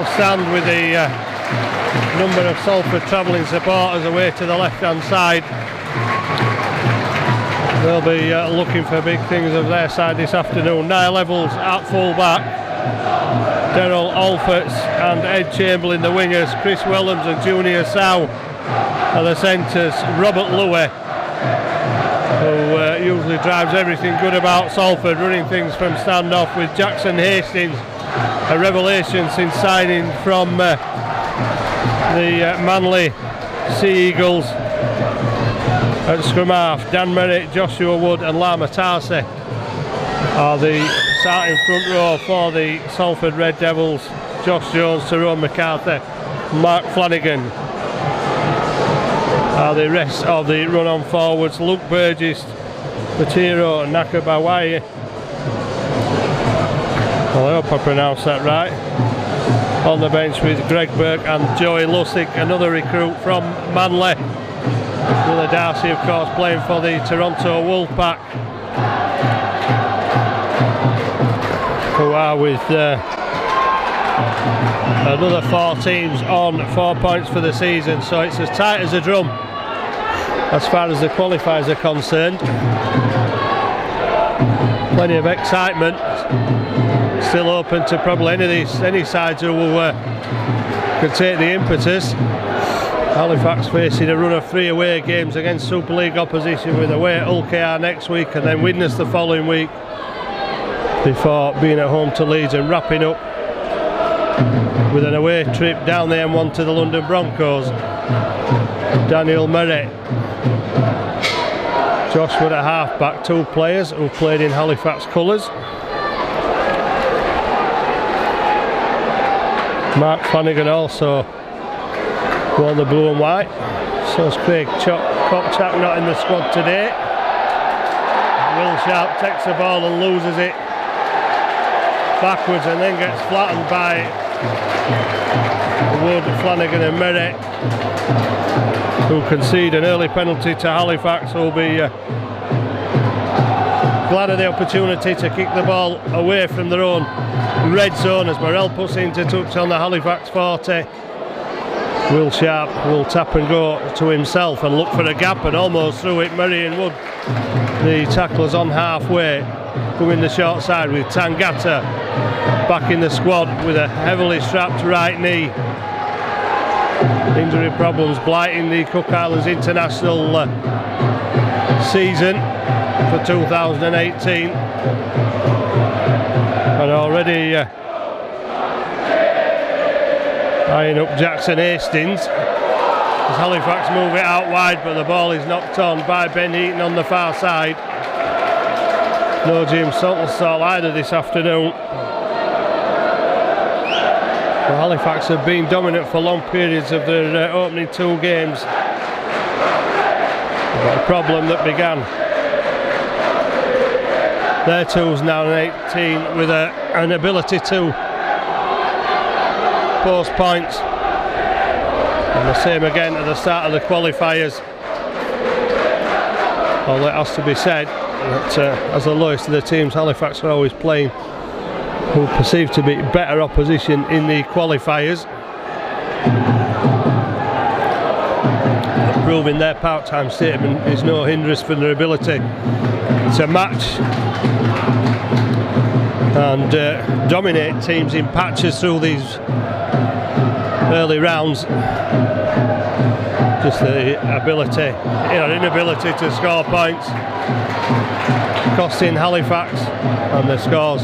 full stand with the number of Salford travelling supporters away to the left-hand side. They'll be looking for big things of their side this afternoon. Niall Evans at full-back, Daryl Alforts and Ed Chamberlain the wingers, Chris Willems and Junior Sow are the centres, Robert Louis, who usually drives everything good about Salford, running things from standoff, with Jackson Hastings, a revelation since signing from the Manly Sea Eagles, at scrum half. Dan Merritt, Joshua Wood and Lama Tarsi are the starting front row for the Salford Red Devils. Josh Jones, Tyrone McCarthy, Mark Flanagan are the rest of the run-on forwards. Luke Burgess, Patiro, Nakabawai, well, I hope I pronounced that right, on the bench with Greg Burke and Joey Lussick, another recruit from Manly. Willa Darcy, of course, playing for the Toronto Wolfpack, who are with another 4 teams on 4 points for the season, so it's as tight as a drum as far as the qualifiers are concerned. Plenty of excitement, still open to probably any sides who could take the impetus. Halifax facing a run of 3 away games against Super League opposition, with away at Hull KR next week and then Widnes the following week, before being at home to Leeds and wrapping up with an away trip down the M1 to the London Broncos. Daniel Merritt, Josh Wood at half-back, 2 players who played in Halifax colours. Mark Flanagan also worn the blue and white. So is Craig Kopchak, not in the squad today. Will Sharp takes the ball and loses it backwards and then gets flattened by Wood, Flanagan and Merritt, who concede an early penalty to Halifax, who will be glad of the opportunity to kick the ball away from their own red zone as Morrell puts into touch on the Halifax 40. Will Sharp will tap and go to himself and look for a gap, and almost through it. Murray and Wood, the tacklers, on halfway, coming the short side with Tangata back in the squad with a heavily strapped right knee. Injury problems blighting the Cook Islands international season for 2018, and already eyeing up Jackson Hastings as Halifax move it out wide, but the ball is knocked on by Ben Eaton on the far side. No James Saltonstall either this afternoon. Well, Halifax have been dominant for long periods of their opening 2 games. But a problem that began their 2018 with an ability to post points, and the same again at the start of the qualifiers. Although it has to be said that as the lowest of the teams, Halifax are always playing who perceived to be better opposition in the qualifiers, proving their part-time statement is no hindrance for their ability to match and dominate teams in patches through these early rounds. Just the ability, inability to score points, costing Halifax, and the scores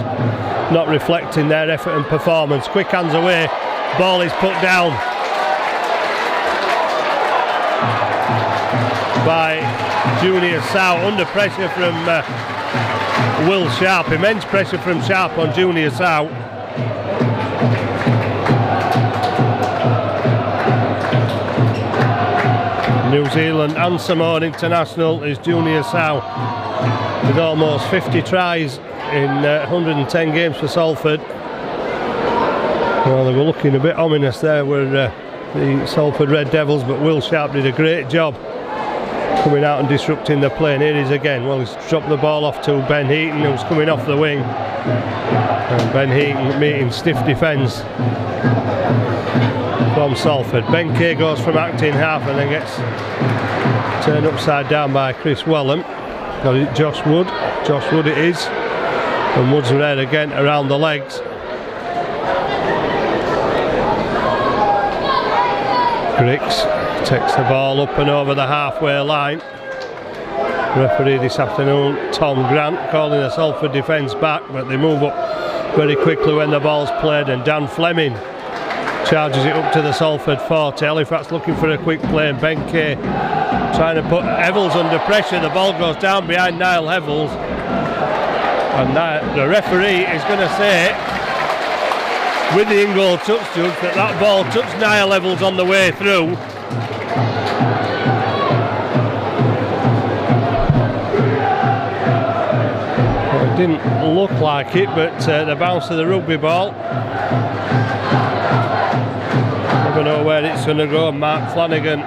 not reflecting their effort and performance. Quick hands away, ball is put down by Junior Sow, under pressure from Will Sharp. Immense pressure from Sharp on Junior Sow. New Zealand and Samoan international is Junior Sow, with almost 50 tries in 110 games for Salford. Well, they were looking a bit ominous there, were the Salford Red Devils, but Will Sharp did a great job coming out and disrupting the play. And here he is again. Well, he's dropped the ball off to Ben Heaton, who's coming off the wing. And Ben Heaton meeting stiff defence from Salford. Ben Kay goes from acting half and then gets turned upside down by Chris Wellham. Got it, Josh Wood. Josh Wood it is. And Wood's red again around the legs. Griggs takes the ball up and over the halfway line. Referee this afternoon, Tom Grant, calling the Salford defence back, but they move up very quickly when the ball's played, and Dan Fleming charges it up to the Salford 40. Halifax looking for a quick play, and Ben Kay trying to put Hevels under pressure. The ball goes down behind Niall Hevels, and the referee is going to say, with the in-goal touch judge, that ball touched Niall Hevels on the way through. Well, it didn't look like it, but the bounce of the rugby ball, never know where it's going to go. Mark Flanagan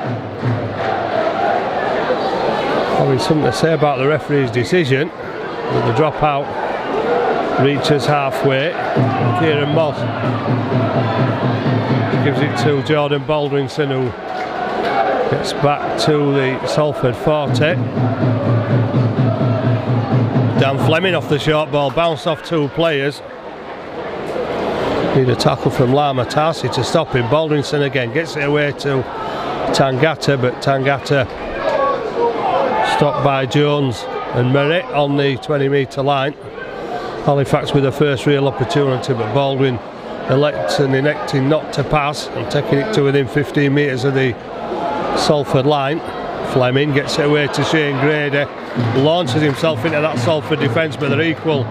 having something to say about the referee's decision, but the dropout reaches halfway. Kieran Moss gives it to Jordan Baldwinson, who gets back to the Salford 40. Dan Fleming off the short ball, bounce off two players. Need a tackle from Lama Tarsi to stop him. Baldwinson again gets it away to Tangata, but Tangata stopped by Jones and Merritt on the 20-metre line. Halifax with the first real opportunity, but Baldwin electing not to pass and taking it to within 15 metres of the Salford line. Fleming gets it away to Shane Grady, launches himself into that Salford defence, but they're equal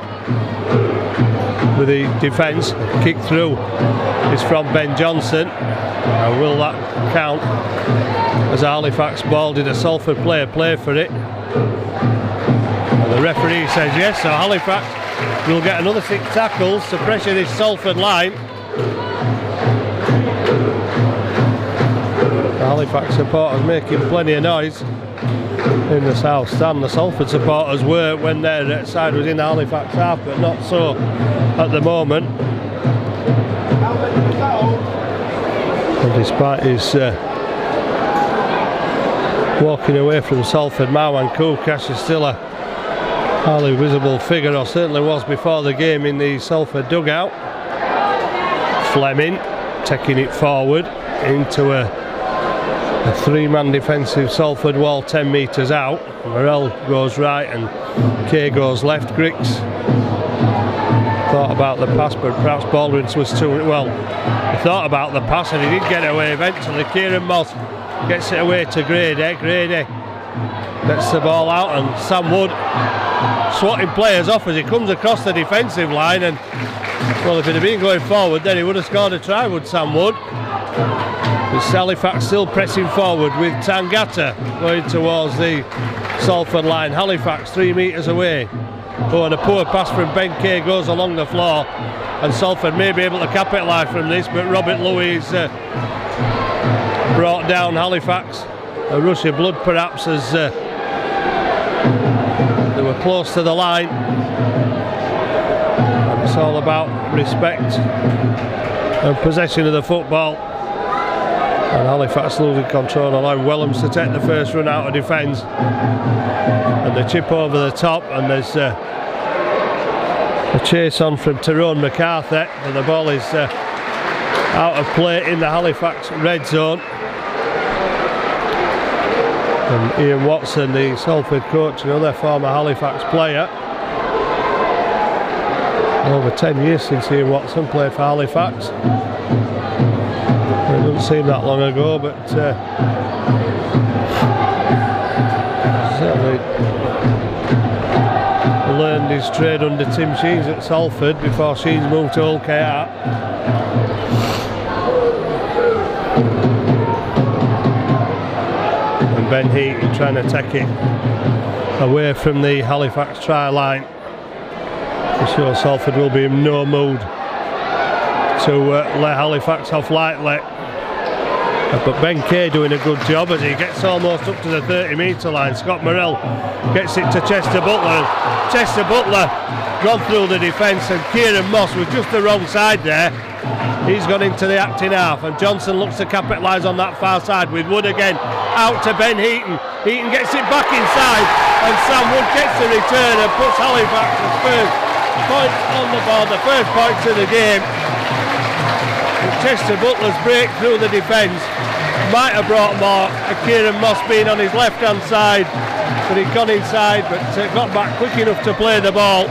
with the defence. Kick through is from Ben Johnson. Now, will that count as Halifax ball? Did a Salford player play for it? And the referee says yes, so Halifax will get another 6 tackles to pressure this Salford line. The Halifax supporters making plenty of noise in the south stand. The Salford supporters were when their side was in the Halifax half, but not so at the moment. And despite his walking away from Salford, Marwan Koukash is still a highly visible figure, or certainly was before the game, in the Salford dugout. Fleming taking it forward into a 3-man defensive Salford wall 10 metres out. Morell goes right and Kay goes left. Griggs thought about the pass, but perhaps Baldwin was too well. He thought about the pass and he did get away eventually. Kieran Moss gets it away to Grady. Grady gets the ball out, and Sam Wood swatting players off as he comes across the defensive line. And well, if it had been going forward, then he would have scored a try, would Sam Wood. With Halifax still pressing forward with Tangata going towards the Salford line. Halifax 3 metres away. Oh, and a poor pass from Ben Kay goes along the floor, and Salford may be able to capitalise from this, but Robert Louis brought down Halifax. A rush of blood perhaps, as they were close to the line. And it's all about respect and possession of the football. And Halifax losing control, allowing Wellhams to take the first run out of defence. And the chip over the top, and there's a chase on from Tyrone McCarthy, and the ball is out of play in the Halifax red zone. And Ian Watson, the Salford coach, another former Halifax player. Over 10 years since Ian Watson played for Halifax. It doesn't seem that long ago, but certainly learned his trade under Tim Sheens at Salford before Sheens moved to Hull KR. And Ben Heaton trying to take it away from the Halifax try line. I'm sure Salford will be in no mood to let Halifax off lightly. But Ben Kay doing a good job as he gets almost up to the 30-metre line. Scott Morrell gets it to Chester Butler. Chester Butler gone through the defence, and Kieran Moss was just the wrong side there. He's gone into the acting half, and Johnson looks to capitalise on that far side with Wood again. Out to Ben Heaton. Heaton gets it back inside, and Sam Wood gets the return and puts Halifax's first point on the board, the first point of the game. Chester Butler's break through the defence might have brought more. Kieran Moss being on his left hand side, but he'd gone inside, but got back quick enough to play the ball.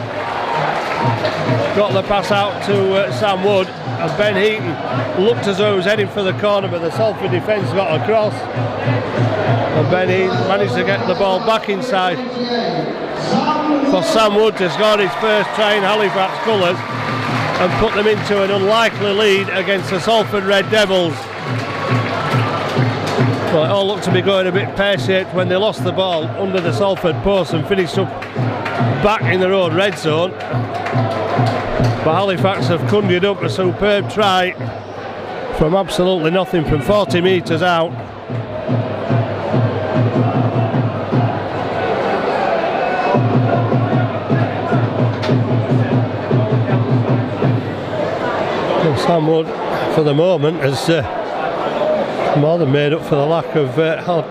Got the pass out to Sam Wood, and Ben Heaton looked as though he was heading for the corner, but the Salford defence got across, and Ben Heaton managed to get the ball back inside for Sam Wood to score his first try in Halifax colours and put them into an unlikely lead against the Salford Red Devils. Well, it all looked to be going a bit pear-shaped when they lost the ball under the Salford post and finished up back in their own red zone. But Halifax have conjured up a superb try from absolutely nothing, from 40 metres out. And Sam Wood, for the moment, has more than made up for the lack of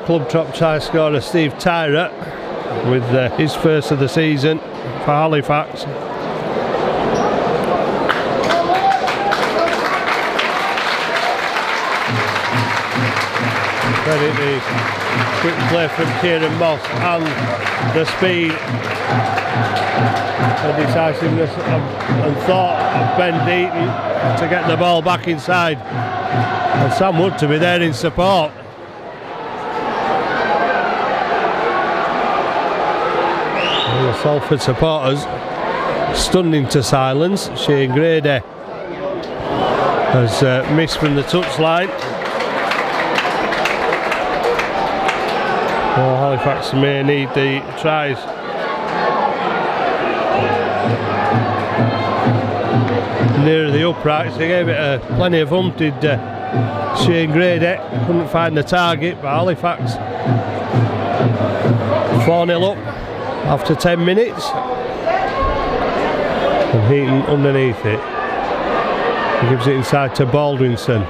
club top try scorer Steve Tyrett with his first of the season for Halifax. Credit the quick play from Kieran Moss and the speed and decisiveness and thought of Ben Heaton to get the ball back inside, and Sam Wood to be there in support. And the Salford supporters stunned into silence. Shane Grady has missed from the touchline. Well, Halifax may need the tries. Near the uprights, they gave it plenty of oomph, did Shane Grady. Couldn't find the target, but Halifax 4-0 up after 10 minutes. And Heaton underneath it. He gives it inside to Baldwinson.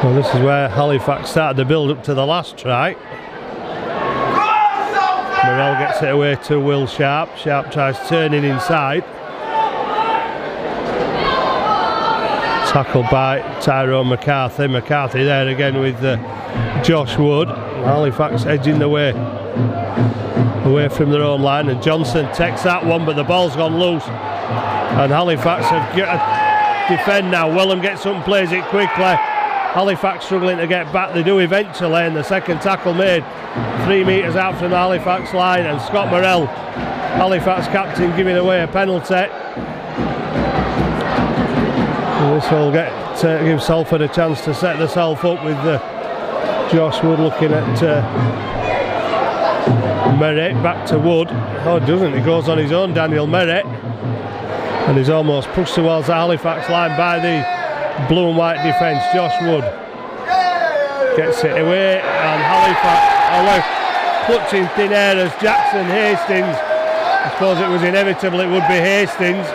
Well, this is where Halifax started the build up to the last try. Morrell gets it away to Will Sharp. Sharp tries turning inside. Tackled by Tyrone McCarthy. McCarthy there again with Josh Wood. Halifax edging the way away from their own line, and Johnson takes that one, but the ball's gone loose. And Halifax have got to defend now. Wellham gets up and plays it quickly. Halifax struggling to get back. They do eventually, and the second tackle made 3 metres out from the Halifax line, and Scott Morrell, Halifax captain, giving away a penalty. And this will give Salford a chance to set themselves up with Josh Wood looking at Merritt. Back to Wood. Oh, it doesn't. He goes on his own, Daniel Merritt, and he's almost pushed towards the Halifax line by the blue and white defence. Josh Wood gets it away, and Halifax are left clutching thin air as Jackson Hastings. I suppose it was inevitable it would be Hastings.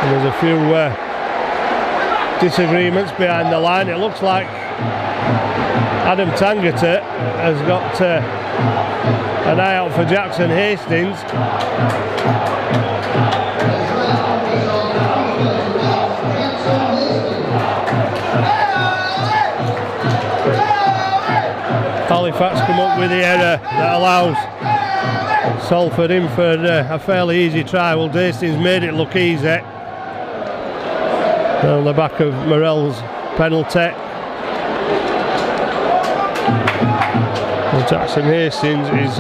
And there's a few disagreements behind the line. It looks like Adam Tangata has got an eye out for Jackson Hastings. Halifax come up with the error that allows Salford in for a fairly easy try. Well, Hastings made it look easy. On the back of Morrell's penalty. Well, Jackson Hastings is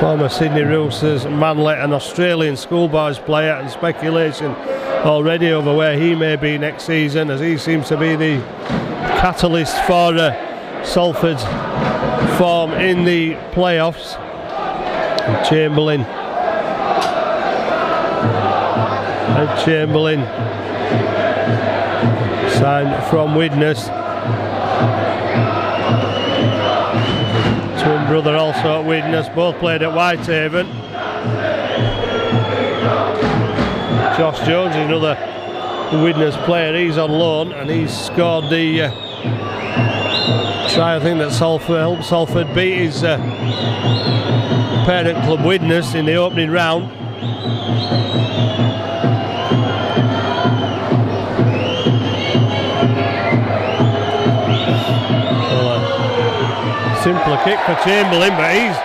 former Sydney Roosters, Manly, an Australian schoolboys player, and speculation already over where he may be next season, as he seems to be the catalyst for Salford's form in the playoffs. And Chamberlain Signed from Widnes. Twin brother also at Widnes, both played at Whitehaven. Josh Jones is another Widnes player, he's on loan and he's scored the try, I think, that helped Salford beat his parent club Widnes in the opening round. Simpler kick for Chamberlain, but he's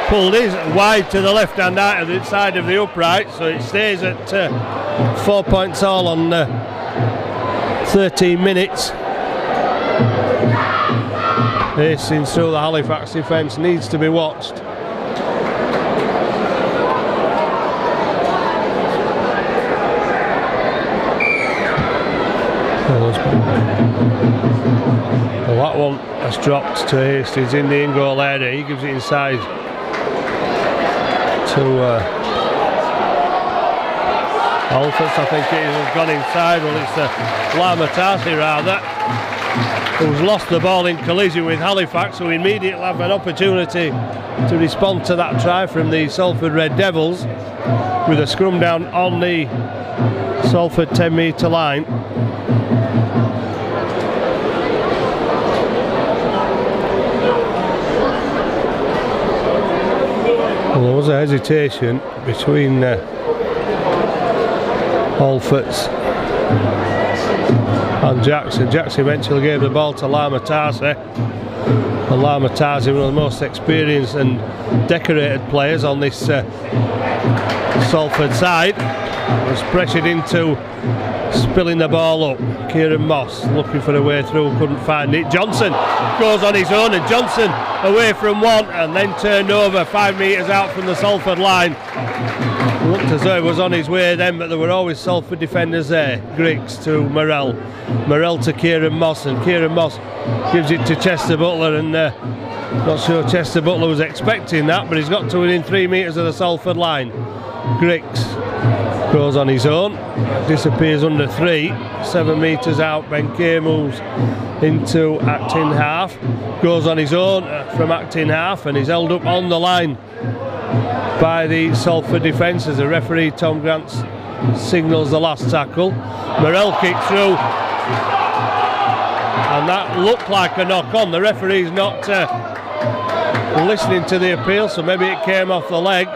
pulled his wide to the left hand side of the upright, so it stays at 4 points all on 13 minutes. Hastings through the Halifax defence needs to be watched. Well, that one has dropped to Hastings in the in-goal area. He gives it inside to Alphonse, I think it has gone inside. Well, it's Lamatasi rather, who's lost the ball in collision with Halifax, who immediately have an opportunity to respond to that try from the Salford Red Devils with a scrum down on the Salford 10-metre line. Well, there was a hesitation between Alfords and Jackson. Jackson eventually gave the ball to Lamatasi, and Lamatasi, one of the most experienced and decorated players on this Salford side, was pressured into spilling the ball up. Kieran Moss looking for a way through, couldn't find it. Johnson goes on his own, and Johnson away from one and then turned over 5 metres out from the Salford line. Looked as though he was on his way then, but there were always Salford defenders there. Griggs to Morrell, Morrell to Kieran Moss, and Kieran Moss gives it to Chester Butler, and not sure Chester Butler was expecting that, but he's got to within 3 metres of the Salford line. Griggs goes on his own, disappears under 3, 7 metres out. Ben Kay moves into acting half, goes on his own from acting half, and he's held up on the line by the Salford defence as the referee Tom Grant signals the last tackle. Morrell kicked through, and that looked like a knock on. The referee's not listening to the appeal, so maybe it came off the leg.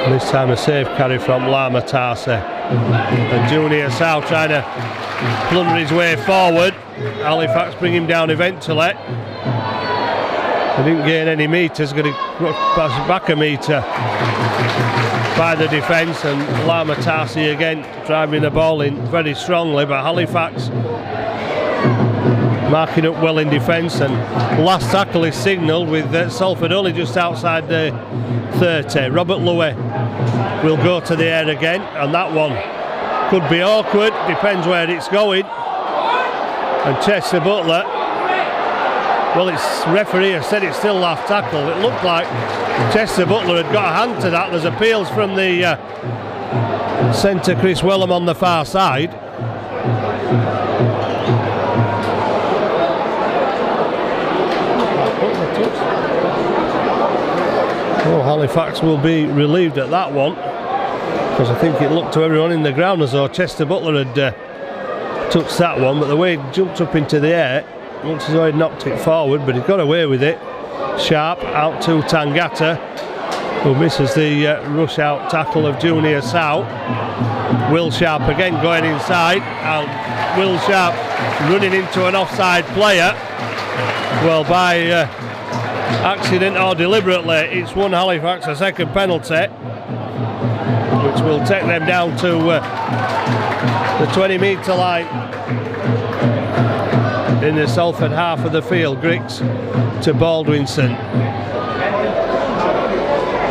This time a safe carry from Lamatasi, and Junior Sow trying to plunder his way forward. Halifax bring him down eventually. They didn't gain any metres, going to pass back a metre by the defence, and Lamatasi again driving the ball in very strongly, but Halifax marking up well in defence, and last tackle is signalled with Salford only just outside the 30. Robert Louis will go to the air again, and that one could be awkward, depends where it's going. And Chester Butler, well, its referee has said it's still last tackle. It looked like Chester Butler had got a hand to that. There's appeals from the centre Chris Wellham on the far side. Oh, Halifax will be relieved at that one, because I think it looked to everyone in the ground as though Chester Butler had touched that one, but the way he jumped up into the air, looks as though he'd knocked it forward, but he got away with it. Sharp out to Tangata, who misses the rush out tackle of Junior Sow. Will Sharp again going inside, and Will Sharp running into an offside player. Well, by accident or deliberately, it's won Halifax a second penalty, which will take them down to the 20-metre line in the Salford half of the field. Griggs to Baldwinson.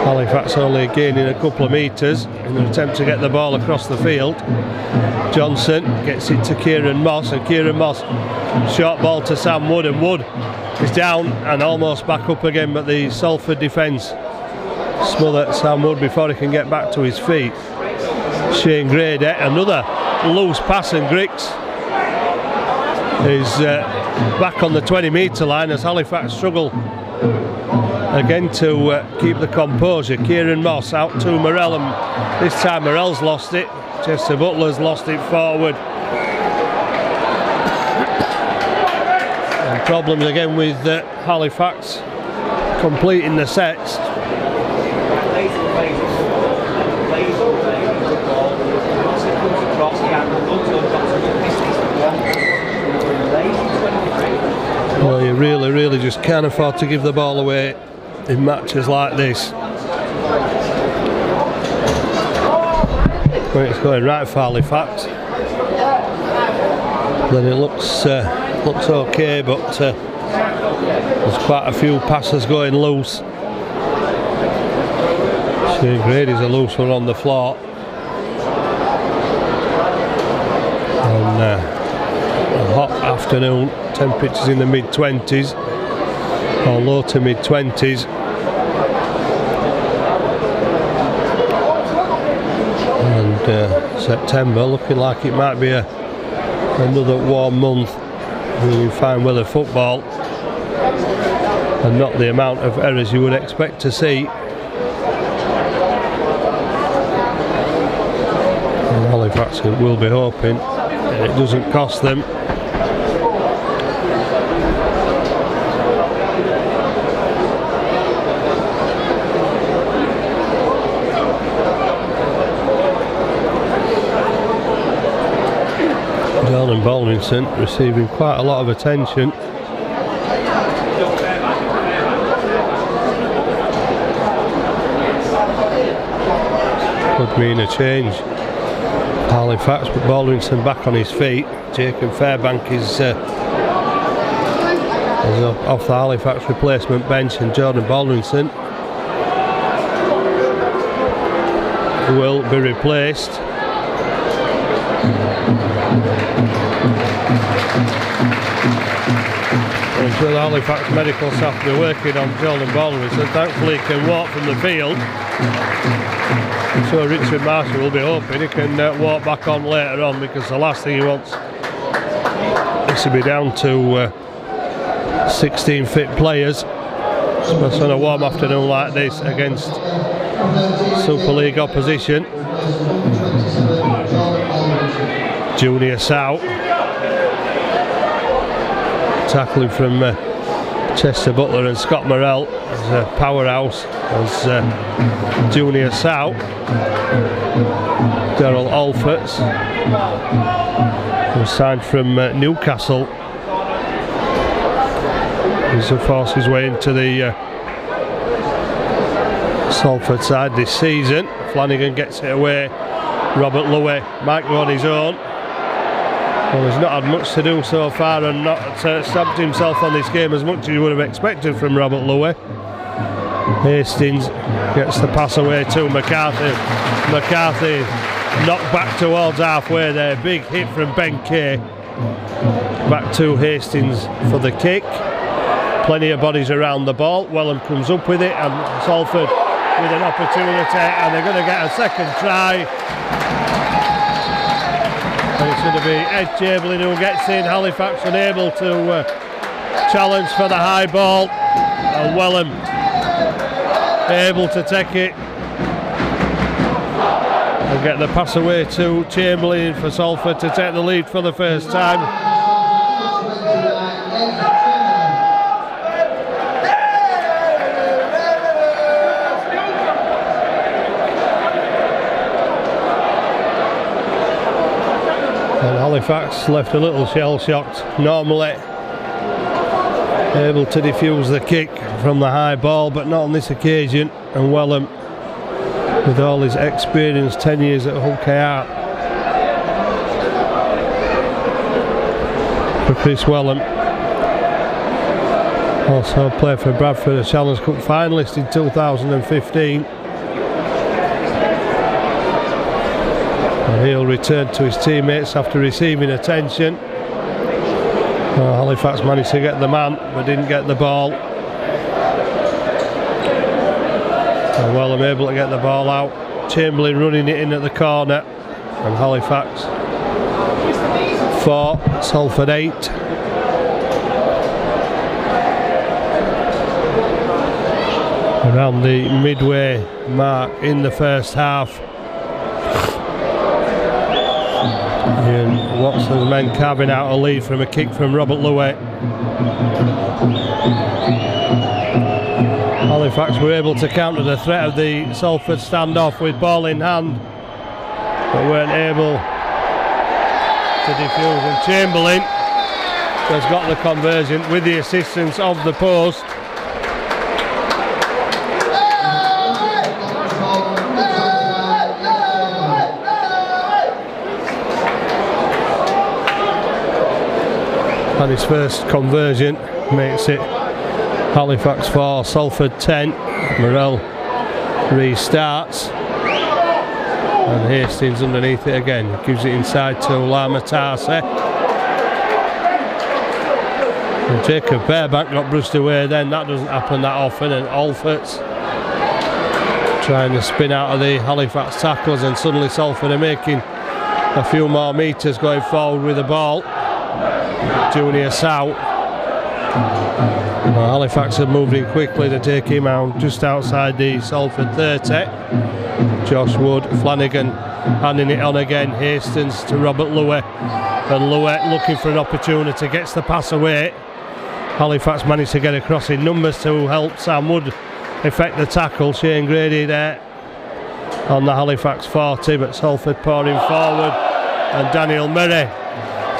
Halifax only gaining a couple of metres in an attempt to get the ball across the field. Johnson gets it to Kieran Moss, and Kieran Moss short ball to Sam Wood, and Wood is down and almost back up again, but the Salford defence smother Sam Wood before he can get back to his feet. Shane Grady, another loose pass, and Griggs is back on the 20-metre line as Halifax struggle again to keep the composure. Kieran Moss out to Morell, and this time Morell's lost it. Chester Butler's lost it forward. And problems again with Halifax completing the sets. Well, you really just can't afford to give the ball away in matches like this. When it's going right for Halifax, then it looks okay, but there's quite a few passes going loose. Shane Grady's a loose one on the floor. And a hot afternoon, temperatures in the mid-20s or low to mid-20s. And September looking like it might be another warm month in fine weather football, and not the amount of errors you would expect to see. And Halifax will be hoping it doesn't cost them. Jordan Baldwinson receiving quite a lot of attention. Could mean a change. Halifax, but Baldwinson back on his feet. Jacob Fairbank is off the Halifax replacement bench, and Jordan Baldwinson will be replaced. I'm sure the Halifax medical staff will be working on Jordan Baldwinson. Thankfully he can walk from the field. I'm sure Richard Marshall will be hoping he can walk back on later on, because the last thing he wants is to be down to 16 fit players, especially on a warm afternoon like this against Super League opposition. Junior South tackling from Chester Butler and Scott Morell as a powerhouse as Junior South. Daryl Alforts, who signed from Newcastle, he's forced his way into the Salford side this season. Flanagan gets it away. Robert Louis might go on his own. Well, he's not had much to do so far, and not stamped himself on this game as much as you would have expected from Robert Louis. Hastings gets the pass away to McCarthy. McCarthy knocked back towards halfway there. Big hit from Ben Kay. Back to Hastings for the kick. Plenty of bodies around the ball. Wellham comes up with it, and Salford with an opportunity, and they're going to get a second try. And it's going to be Ed Chamberlain who gets in. Halifax unable to challenge for the high ball, and Wellham able to take it and get the pass away to Chamberlain for Salford to take the lead for the first time. And Halifax left a little shell-shocked. Normally able to defuse the kick from the high ball, but not on this occasion. And Wellham, with all his experience, 10 years at Hull KR, for Chris Wellham, also played for Bradford, a Challenge Cup finalist in 2015. And he'll return to his teammates after receiving attention. Halifax managed to get the man, but didn't get the ball. And well, I'm able to get the ball out. Chamberlain running it in at the corner. And Halifax 4, Salford 8. Around the midway mark in the first half. And Watson's men carving out a lead from a kick from Robert Lewett. Halifax were able to counter the threat of the Salford standoff with ball in hand, but weren't able to defuse, and Chamberlain has got the conversion with the assistance of the post. And his first conversion makes it Halifax 4, Salford 10. Morrell restarts. And Hastings underneath it again. Gives it inside to Lamatase. And Jacob Fairbank got brushed away then. That doesn't happen that often. And Alfort's trying to spin out of the Halifax tackles, and suddenly Salford are making a few more metres going forward with the ball. Junior Sow. Well, Halifax have moved in quickly to take him out just outside the Salford 30. Josh Wood, Flanagan handing it on again. Hastings to Robert Lewett, and Lewett looking for an opportunity, gets the pass away. Halifax managed to get across in numbers to help Sam Wood effect the tackle. Shane Grady there on the Halifax 40, but Salford pouring forward, and Daniel Murray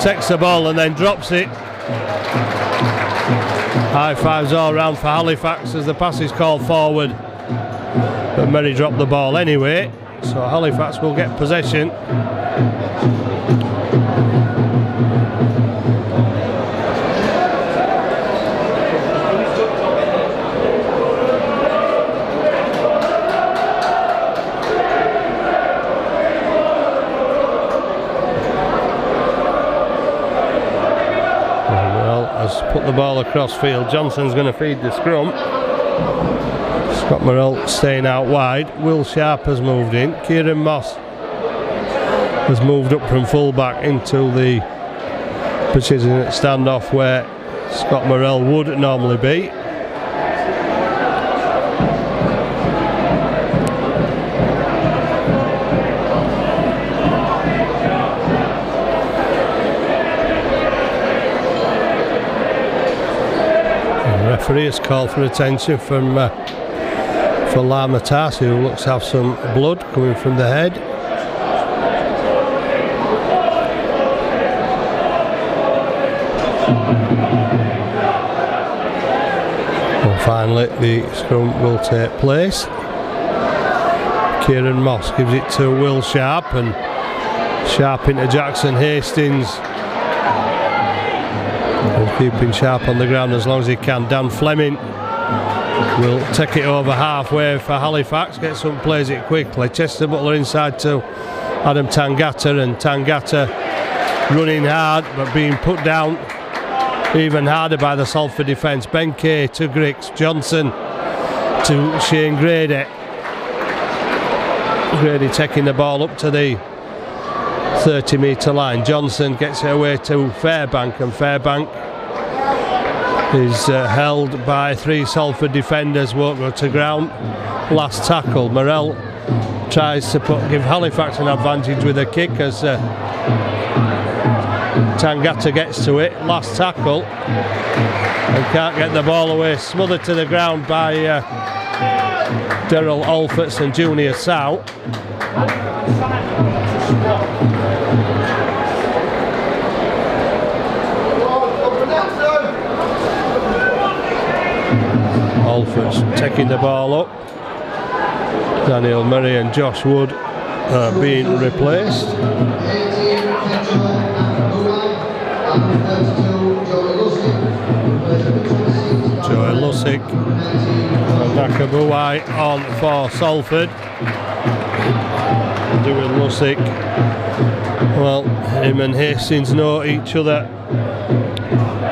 takes the ball and then drops it. High fives all round for Halifax as the pass is called forward, but Murray dropped the ball anyway, so Halifax will get possession. Put the ball across field. Johnson's going to feed the scrum. Scott Morrell staying out wide. Will Sharp has moved in. Kieran Moss has moved up from full back into the position at standoff where Scott Morrell would normally be. The referee has called for attention from for Lamatase, who looks to have some blood coming from the head. And finally the scrum will take place. Kieran Moss gives it to Will Sharp, and Sharp into Jackson Hastings. Keeping Sharp on the ground as long as he can. Dan Fleming will take it over halfway for Halifax, gets up and plays it quickly. Chester Butler inside to Adam Tangata, and Tangata running hard but being put down even harder by the Salford defence. Ben Kay to Griggs, Johnson to Shane Grady. Grady taking the ball up to the 30-metre line. Johnson gets it away to Fairbank, and Fairbank is held by 3 Salford defenders, won't go to ground. Last tackle. Morrell tries to give Halifax an advantage with a kick as Tangata gets to it. Last tackle, and can't get the ball away. Smothered to the ground by Daryl Alforts and Junior Sow. Alfords taking the ball up. Daniel Murray and Josh Wood are being replaced. Joey Lussick and Nakabuai on for Salford. Doing Lussick, well, him and Hastings know each other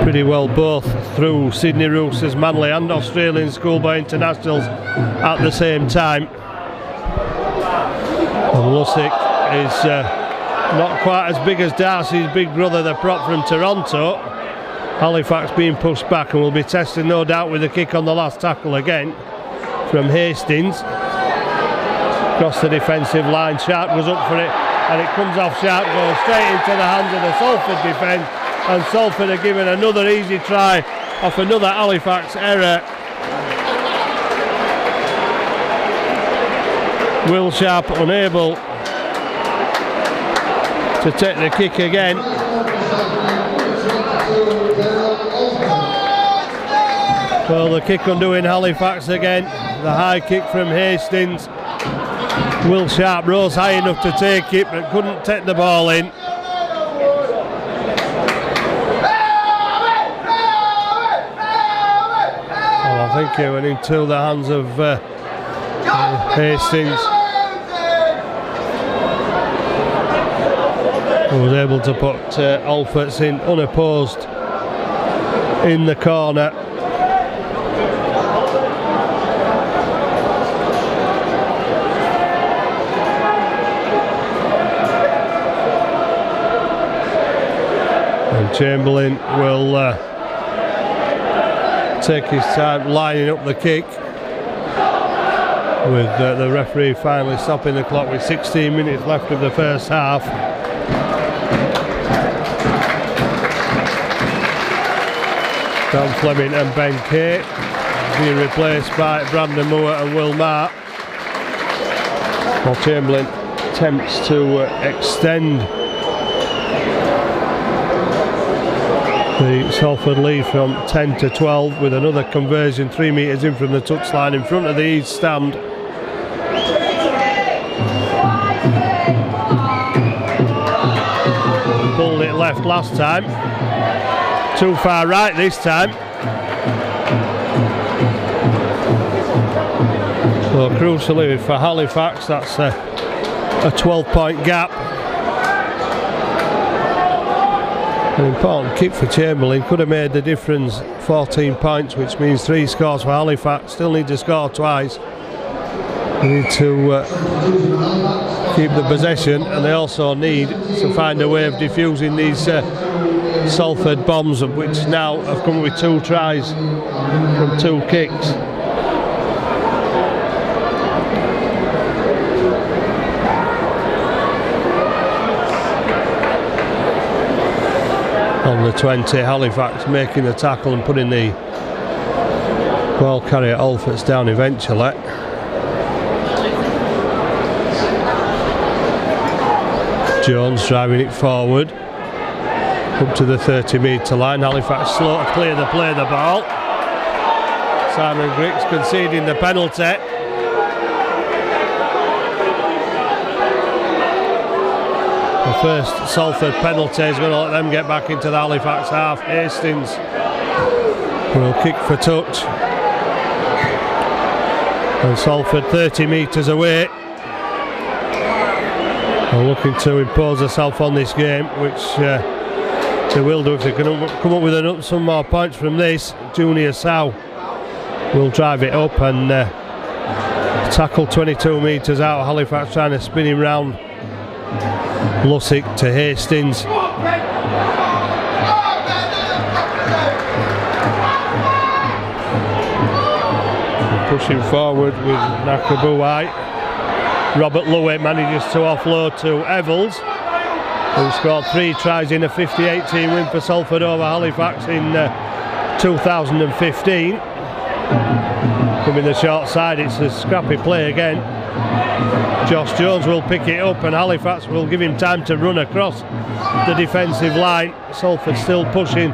pretty well both through Sydney Roosters, Manly and Australian schoolboy internationals at the same time. And Lussick is not quite as big as Darcy's big brother, the prop from Toronto. Halifax being pushed back and will be tested no doubt with a kick on the last tackle again from Hastings. Across the defensive line, Sharp goes up for it and it comes off Sharp, goes straight into the hands of the Salford defence, and Salford are given another easy try off another Halifax error. Will Sharp unable to take the kick again. Well, the kick undoing Halifax again. The high kick from Hastings. Will Sharp rose high enough to take it but couldn't take the ball in. Well, I think it went into the hands of Hastings, who was able to put Alfords in unopposed in the corner. And Chamberlain will take his time lining up the kick, with the referee finally stopping the clock with 16 minutes left of the first half. Tom Fleming and Ben Kay being replaced by Brandon Moore and Will Mark, while Chamberlain attempts to extend the Salford lead from 10 to 12 with another conversion 3 metres in from the touchline in front of the east stand. Pulled it left last time, too far right this time. So crucially for Halifax, that's a 12-point gap. An important kick for Chamberlain, could have made the difference, 14 points, which means 3 scores for Halifax. Still need to score twice. They need to keep the possession, and they also need to find a way of defusing these Salford bombs, which now have come with 2 tries from 2 kicks. On the 20, Halifax making the tackle and putting the ball carrier Alfords down eventually. Jones driving it forward up to the 30-metre line. Halifax slow to clear the ball. Simon Griggs conceding the penalty. The first Salford penalty is going to let them get back into the Halifax half. Hastings will kick for touch, and Salford 30 metres away, are looking to impose themselves on this game, which they will do if they can come up with some more points from this. Junior Sow will drive it up and tackle 22 metres out. Halifax trying to spin him round. Lussick to Hastings. Pushing forward with Nakabuai. Robert Lewitt manages to offload to Evans, who scored 3 tries in a 50-18 win for Salford over Halifax in 2015. Coming the short side, it's a scrappy play again. Josh Jones will pick it up and Halifax will give him time to run across the defensive line. Salford still pushing.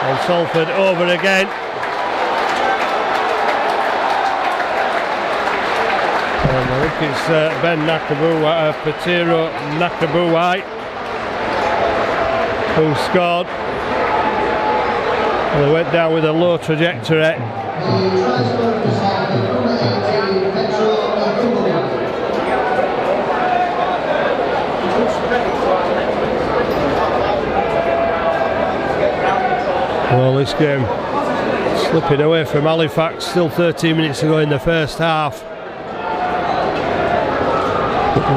And Salford over again. And I think it's Ben Nakabuai, Patiro Nakabuai, who scored. Well, they went down with a low trajectory. Well, this game slipping away from Halifax. Still 13 minutes to go in the first half.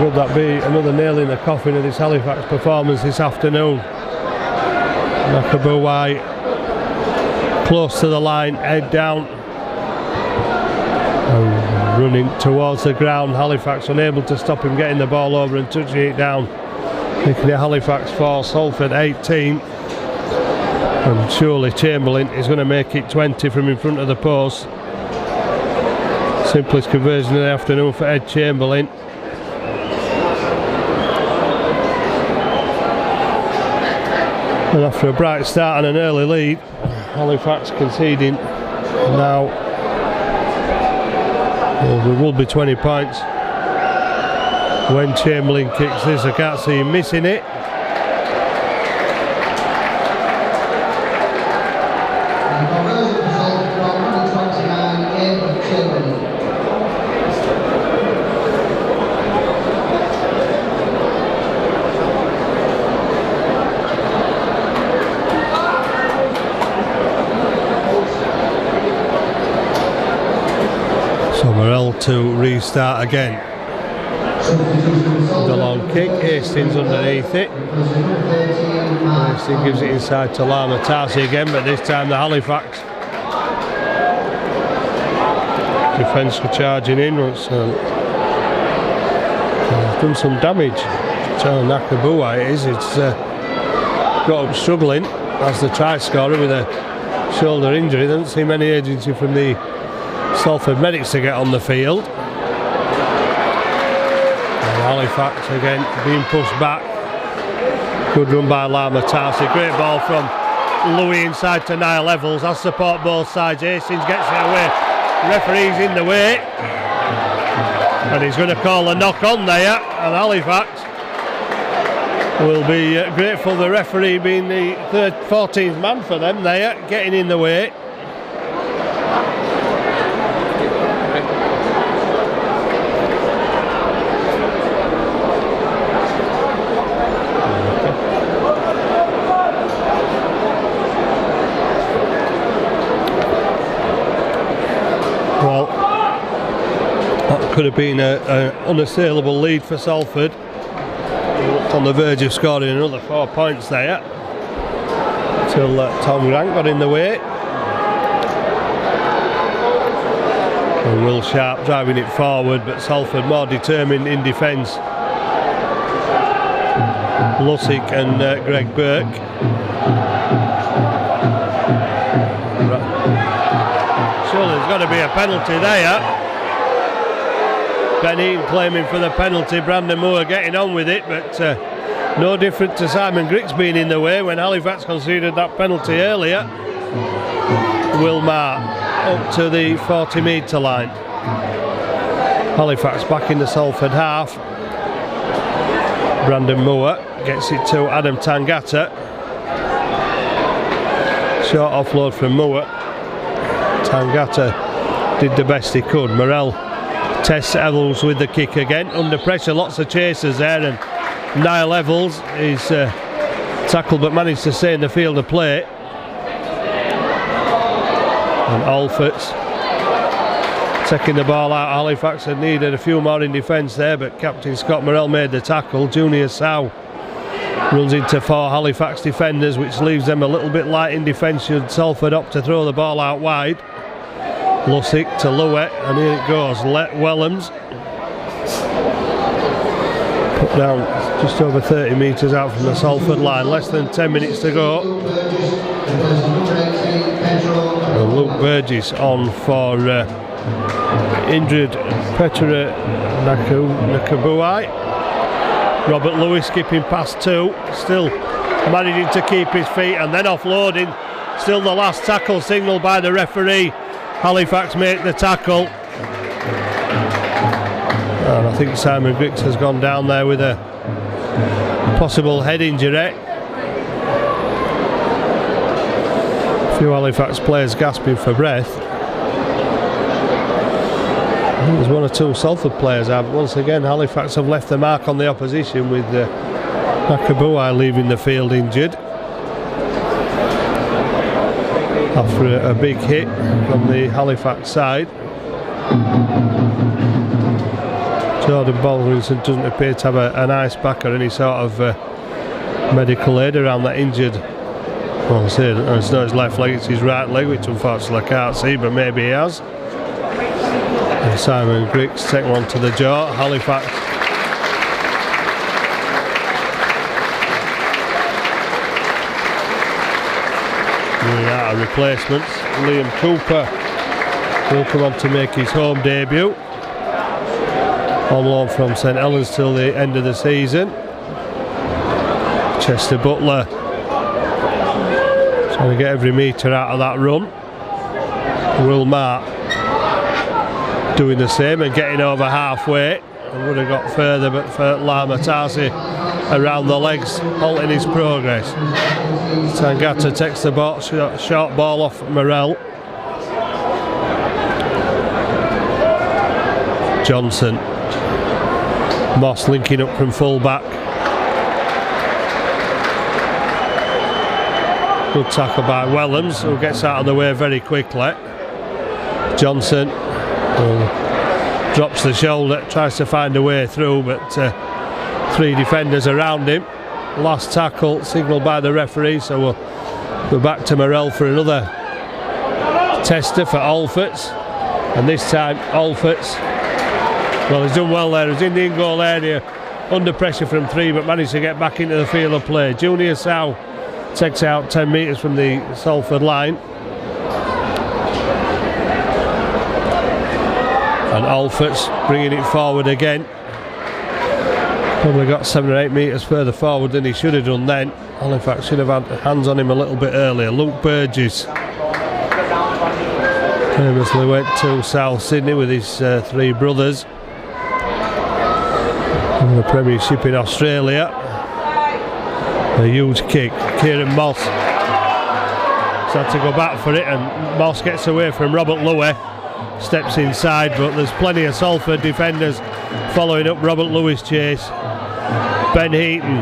Would that be another nail in the coffin of this Halifax performance this afternoon? Nakabouai close to the line, head down and running towards the ground. Halifax unable to stop him getting the ball over and touching it down, making it Halifax 4, Salford 18. And surely Chamberlain is going to make it 20 from in front of the post. Simplest conversion of the afternoon for Ed Chamberlain. And after a bright start and an early lead, Halifax conceding now. Well, there will be 20 points when Chamberlain kicks this. I can't see him missing it. To restart again. The long kick, Hastings underneath it. Hastings gives it inside to Lamatasi again, but this time the Halifax defence are charging in. It's done some damage. So Nakabouai it's got up struggling as the try scorer with a shoulder injury. Doesn't seem any agency from the Salford medics to get on the field. And Halifax again being pushed back. Good run by Lamatasi. Great ball from Louis inside to Niall Evans. Has support both sides. Hastings gets it away. The referee's in the way. And he's going to call a knock on there. And Halifax will be grateful the referee being the 14th man for them there, getting in the way. Could have been an unassailable lead for Salford. On the verge of scoring another 4 points there till Tom Grant got in the way. And Will Sharp driving it forward, but Salford more determined in defence. Lussick and Greg Burke. Surely there's got to be a penalty there. Benin claiming for the penalty, Brandon Moore getting on with it, but no different to Simon Griggs being in the way when Halifax conceded that penalty earlier. Wilmar up to the 40 metre line. Halifax back in the Salford half. Brandon Moore gets it to Adam Tangata. Short offload from Moore. Tangata did the best he could. Morel tests Evans with the kick again. Under pressure, lots of chasers there, and Niall Evans is tackled but managed to stay in the field of play. And Alfords taking the ball out. Halifax had needed a few more in defence there, but Captain Scott Morel made the tackle. Junior Sow runs into 4 Halifax defenders, which leaves them a little bit light in defence should Salford opt to throw the ball out wide. Lussick to Louet, and here it goes. Wellams put down just over 30 metres out from the Salford line. Less than 10 minutes to go. And Luke Burgess on for injured Petra Nakabouai. Robert Lewis skipping past 2, still managing to keep his feet and then offloading. Still the last tackle signalled by the referee. Halifax make the tackle. And I think Simon Griggs has gone down there with a possible head injury. A few Halifax players gasping for breath. I think there's 1 or 2 Salford players have. Once again, Halifax have left the mark on the opposition with Nakabouai leaving the field injured. after a big hit from the Halifax side. Jordan Baldwinson doesn't appear to have an ice pack or any sort of medical aid around that injured. Well, it's not his left leg, it's his right leg, which unfortunately I can't see, but maybe he has. And Simon Griggs take one to the jaw. Halifax running out of replacements. Liam Cooper will come on to make his home debut, on loan from St Helens till the end of the season. Chester Butler trying to get every metre out of that run. Will Mark doing the same and getting over halfway, and would have got further, but for Lamatasi around the legs, halting his progress. Tangata takes the ball, short ball off Morell. Johnson. Moss linking up from full back. Good tackle by Wellams, who gets out of the way very quickly. Johnson drops the shoulder, tries to find a way through, but three defenders around him. Last tackle signalled by the referee, so we'll go back to Morell for another tester for Alfords. And this time Alfords, well, he's done well there. He's in the in-goal area under pressure from three, but managed to get back into the field of play. Junior Sow takes out 10 metres from the Salford line. And Alfords bringing it forward again. Probably got 7 or 8 metres further forward than he should have done then. Halifax should have had hands on him a little bit earlier. Luke Burgess famously went to South Sydney with his 3 brothers. In the Premiership in Australia. A huge kick. Kieran Moss has had to go back for it, and Moss gets away from Robert Louis. Steps inside, but there's plenty of Salford defenders following up Robert Louis' chase. Ben Heaton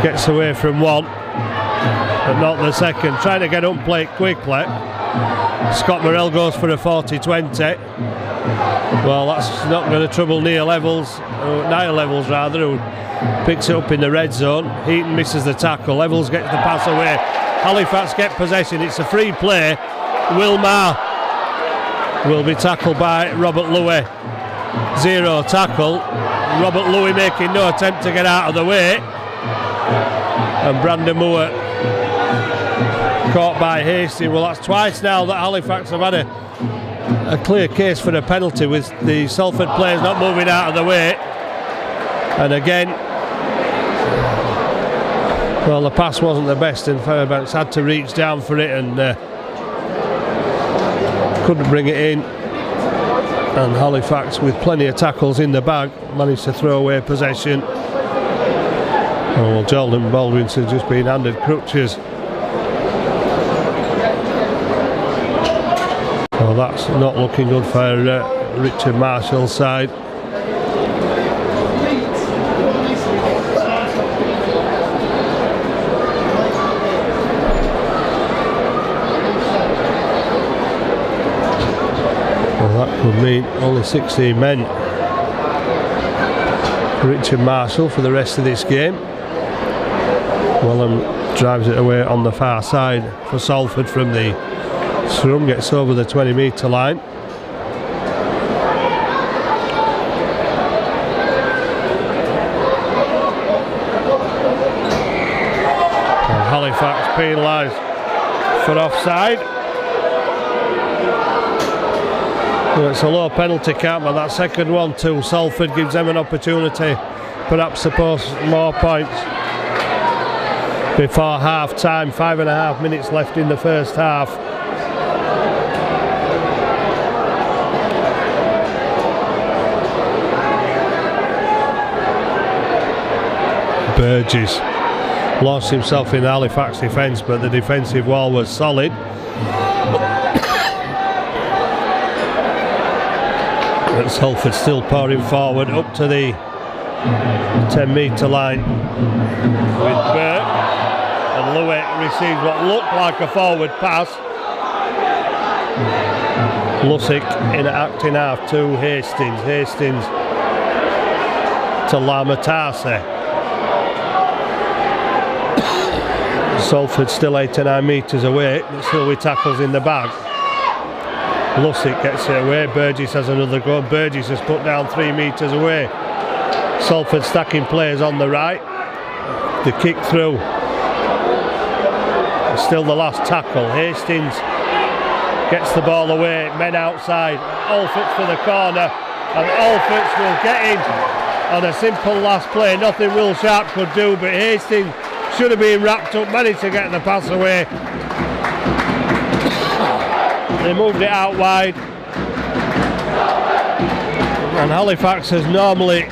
gets away from one, but not the second. Trying to get up play quickly. Scott Morell goes for a 40-20. Well, that's not going to trouble Niall Levels rather, who picks it up in the red zone. Heaton misses the tackle. Levels gets the pass away. Halifax get possession. It's a free play. Wilmar will be tackled by Robert Louis. 0 tackle. Robert Louis making no attempt to get out of the way. And Brandon Moore caught by Hasty. Well, that's twice now that Halifax have had a clear case for a penalty, with the Salford players not moving out of the way. And again, well, the pass wasn't the best, and Fairbanks had to reach down for it and couldn't bring it in. And Halifax, with plenty of tackles in the bag, managed to throw away possession. Oh, well, Jordan Baldwinson just been handed crutches. Well, that's not looking good for Richard Marshall's side. Well, that could mean only 16 men for Richard Marshall for the rest of this game. Wellham drives it away on the far side for Salford from the scrum, gets over the 20-metre line. And Halifax penalised for offside. Well, it's a low penalty count, but that second one to Salford gives them an opportunity perhaps to post more points before half time. 5.5 minutes left in the first half. Burgess lost himself in the Halifax defence, but the defensive wall was solid. And Salford still pouring forward up to the 10-metre line with Burke, and Louis receives what looked like a forward pass, Lussick in acting half to Hastings. Hastings to Lamatase. Salford still 8 to 9 metres away, but still with tackles in the bag. Lussick gets it away. Burgess has another go. Burgess has put down 3 metres away. Salford stacking players on the right. The kick through. Still the last tackle. Hastings gets the ball away. Men outside. Alfords for the corner. And Alfords will get in on a simple last play. Nothing Will Sharp could do, but Hastings should have been wrapped up. Managed to get the pass away. They moved it out wide. And Halifax has normally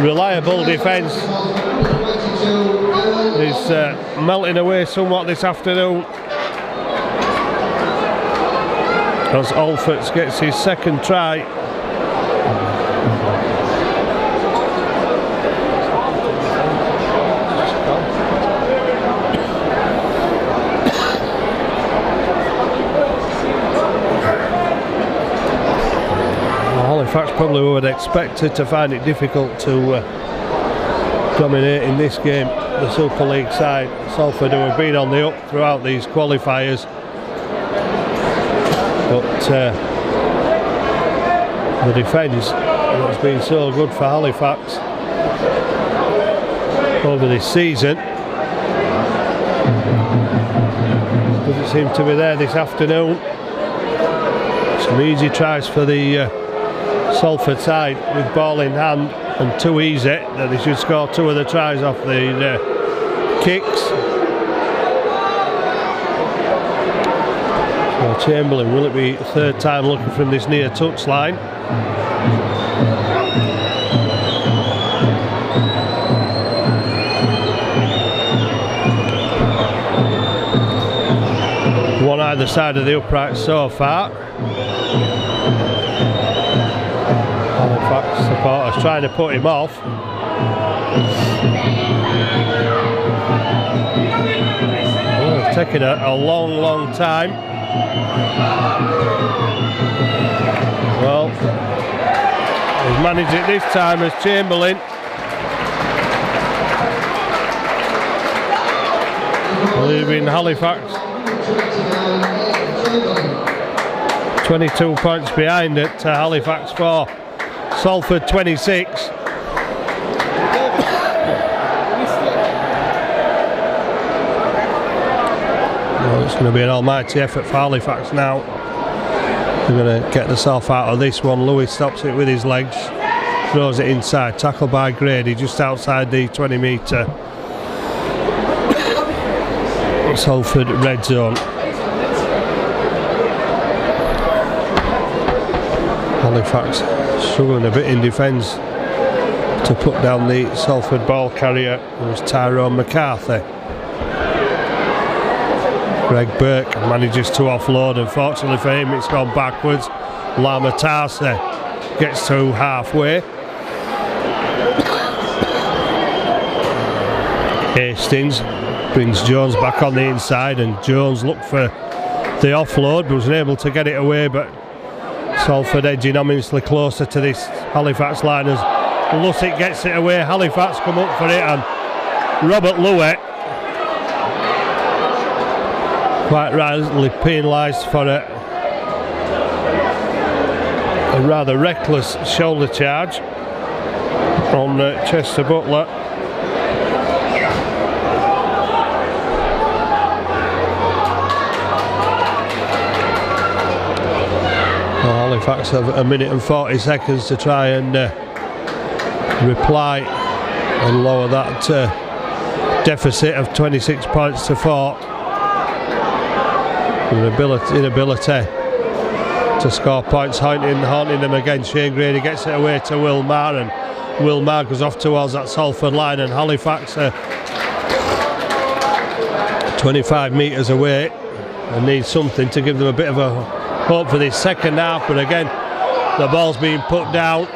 reliable defence. Is melting away somewhat this afternoon as Alfords gets his second try. Halifax probably would have expected to find it difficult to dominate in this game. The Super League side, Salford, who have been on the up throughout these qualifiers, but the defence has been so good for Halifax over this season doesn't seem to be there this afternoon. Some easy tries for the Salford side with ball in hand, and too easy that they should score 2 of the tries off the kicks. Well, Chamberlain, will it be third time looking from this near touchline? One either side of the upright so far. Halifax supporters trying to put him off. Well, it's taken a long time. Well, he's managed it this time as Chamberlain. Leaving Halifax 22 points behind at Halifax 4. Salford 26. Well, it's going to be an almighty effort for Halifax now. They're going to get themselves out of this one. Lewis stops it with his legs, throws it inside, tackled by Grady just outside the 20 metre Salford red zone. Halifax struggling a bit in defence to put down the Salford ball carrier, who was Tyrone McCarthy. Greg Burke manages to offload, unfortunately for him it's gone backwards. Lamatase gets to halfway. Hastings brings Jones back on the inside, and Jones looked for the offload but was unable to get it away, but Salford edging ominously closer to this Halifax line as Lussick gets it away. Halifax come up for it, and Robert Lewett quite rightly penalised for a rather reckless shoulder charge on Chester Butler. Halifax have a minute and 40 seconds to try and reply and lower that deficit of 26 points to 4. Inability to score points haunting them again. Shane Grady gets it away to Will Marr, and Will Marr goes off towards that Salford line, and Halifax 25 metres away and need something to give them a bit of a hope for this second half. But again, the ball's being put down,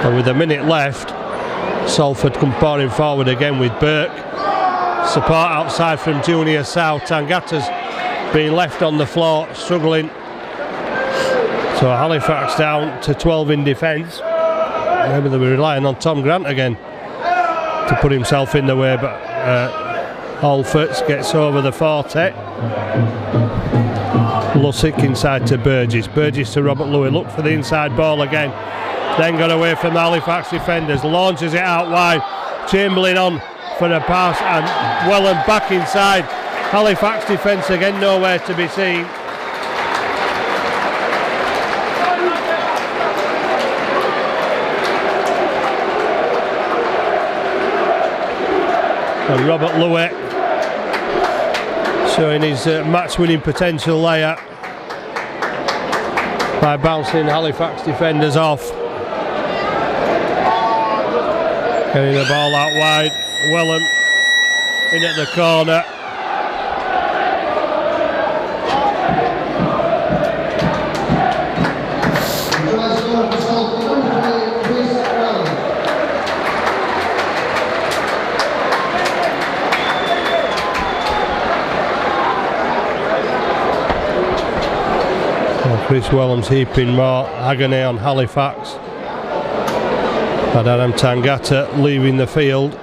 and with a minute left, Salford come pouring forward again with Burke support outside from Junior South. Tangata's been left on the floor, struggling. So Halifax down to 12 in defence. Maybe they'll be relying on Tom Grant again to put himself in the way, but Holfords gets over the 40. Lussick inside to Burgess. Burgess to Robert Louis. Look for the inside ball again. Then got away from the Halifax defenders. Launches it out wide. Chamberlain on for a pass, and Welland back inside. Halifax defence again nowhere to be seen. And Robert Louis showing his match-winning potential there by bouncing Halifax defenders off. Getting the ball out wide. Welland in at the corner. Chris Wellham's heaping more agony on Halifax. Adam Tangata leaving the field.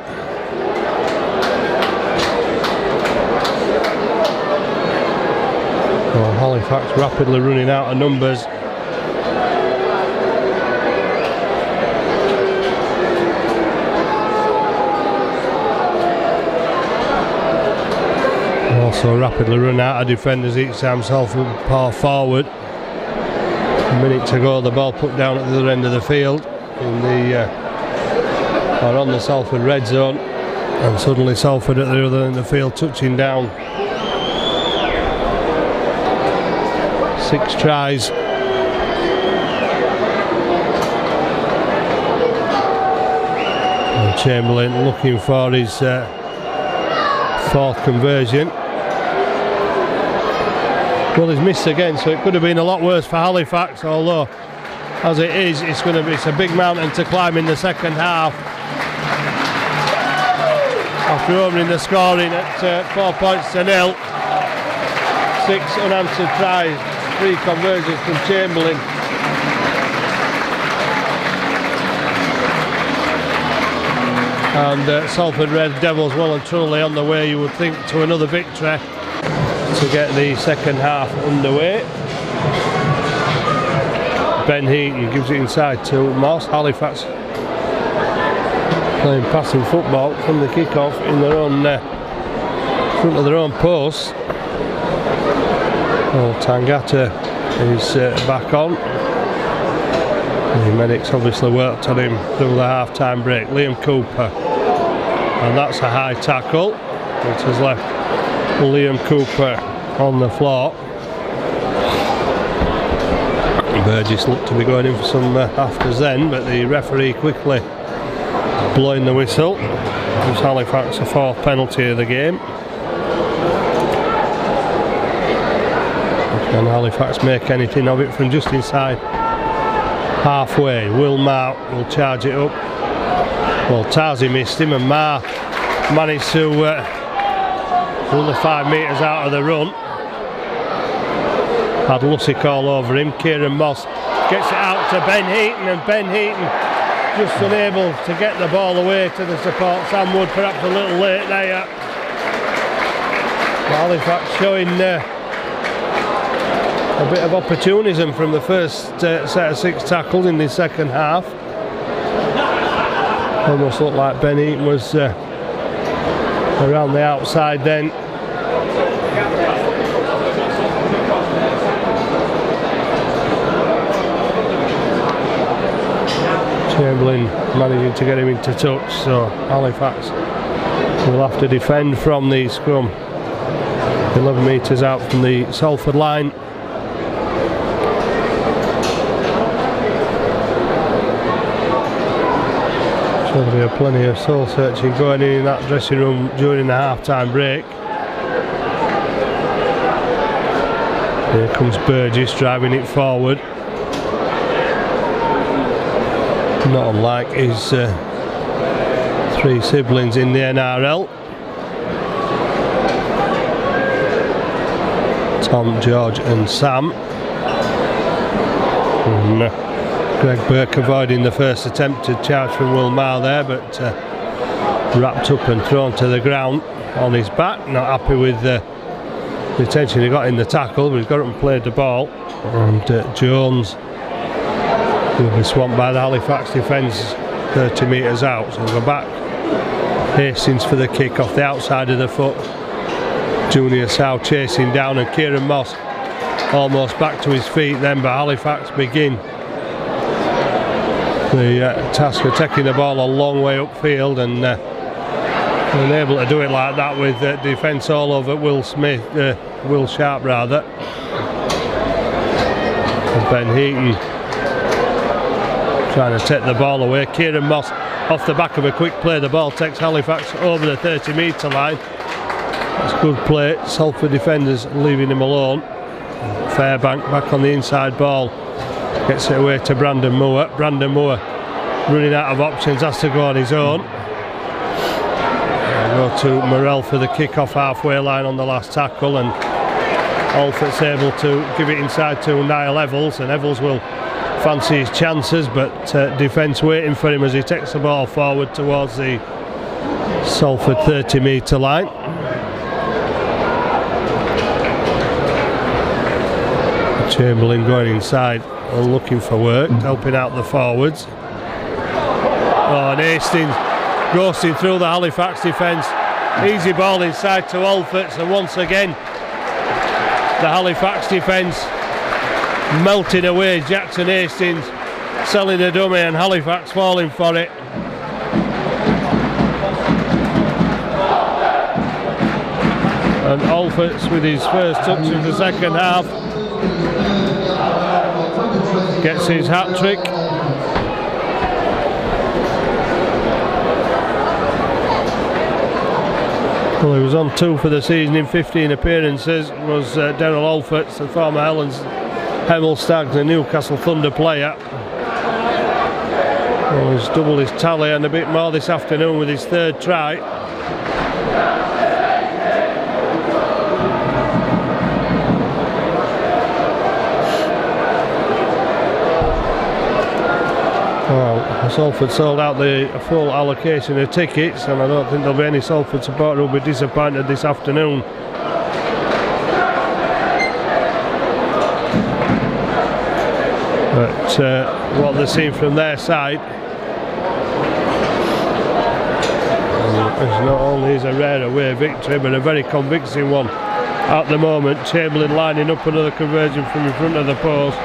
Well, Halifax rapidly running out of numbers. Also rapidly running out of defenders each time Salford power forward. A minute to go, the ball put down at the other end of the field in the or on the Salford red zone, and suddenly Salford at the other end of the field touching down. 6 tries. And Chamberlain looking for his 4th conversion. Well, he's missed again, so it could have been a lot worse for Halifax, although as it is, it's a big mountain to climb in the second half. After opening the scoring at 4 points to 0, 6 unanswered tries, 3 conversions from Chamberlain. And Salford Red Devils well and truly on the way, you would think, to another victory to get the second half underway. Ben Heaton gives it inside to Moss. Halifax playing passing football from the kick-off in their own front of their own post. Well, Tangata is back on. The medics obviously worked on him through the half-time break. Liam Cooper, and that's a high tackle, which has left Liam Cooper on the floor. Burgess looked to be going in for some afters then, but the referee quickly blowing the whistle. Gives Halifax a 4th penalty of the game. Can Halifax make anything of it from just inside halfway? Will Marr will charge it up. Well, Tazi missed him, and Marr managed to run the 5 metres out of the run. Had Lussick all over him. Kieran Moss gets it out to Ben Heaton, and Ben Heaton just unable to get the ball away to the support. Sam Wood perhaps a little late there. Halifax showing a bit of opportunism from the first set of 6 tackles in the second half. Almost looked like Ben Heaton was around the outside then. Chamberlain managing to get him into touch, so Halifax will have to defend from the scrum. 11 metres out from the Salford line. So there'll be plenty of soul searching going in that dressing room during the half-time break. Here comes Burgess driving it forward. Not unlike his 3 siblings in the NRL. Tom, George and Sam. And Greg Burke avoiding the first attempted charge from Will Marr there, but wrapped up and thrown to the ground on his back. Not happy with the attention he got in the tackle, but he's got up and played the ball. And Jones will be swamped by the Halifax defence 30 metres out, so we'll go back. Hastings for the kick off the outside of the foot. Junior Sow chasing down, and Kieran Moss almost back to his feet then, but Halifax begin the task of taking the ball a long way upfield, and unable to do it like that with defence all over Will Sharp rather. And Ben Heaton trying to take the ball away. Kieran Moss off the back of a quick play, the ball takes Halifax over the 30 metre line. That's good play, Salford defenders leaving him alone. Fairbank back on the inside ball, gets it away to Brandon Moore. Brandon Moore running out of options, has to go on his own. Go to Morrell for the kick off halfway line on the last tackle, and Alford's able to give it inside to Niall Evans, and Evans will fancy his chances, but defence waiting for him as he takes the ball forward towards the Salford 30 metre line. Chamberlain going inside and looking for work, helping out the forwards. Oh, and Hastings ghosting through the Halifax defence. Easy ball inside to Alfords, and once again the Halifax defence melting away. Jackson Hastings selling a dummy and Halifax falling for it. And Alfords with his first touch of the second half gets his hat-trick. Well, he was on 2 for the season in 15 appearances. Was Daryl Alfords, the former Hemel Stag, the Newcastle Thunder player. Well, he's doubled his tally and a bit more this afternoon with his third try. Well, Salford sold out the full allocation of tickets, and I don't think there'll be any Salford supporter who'll be disappointed this afternoon. But what they've seen from their side is not only is a rare away victory, but a very convincing one at the moment. Chamberlain lining up another conversion from in front of the post.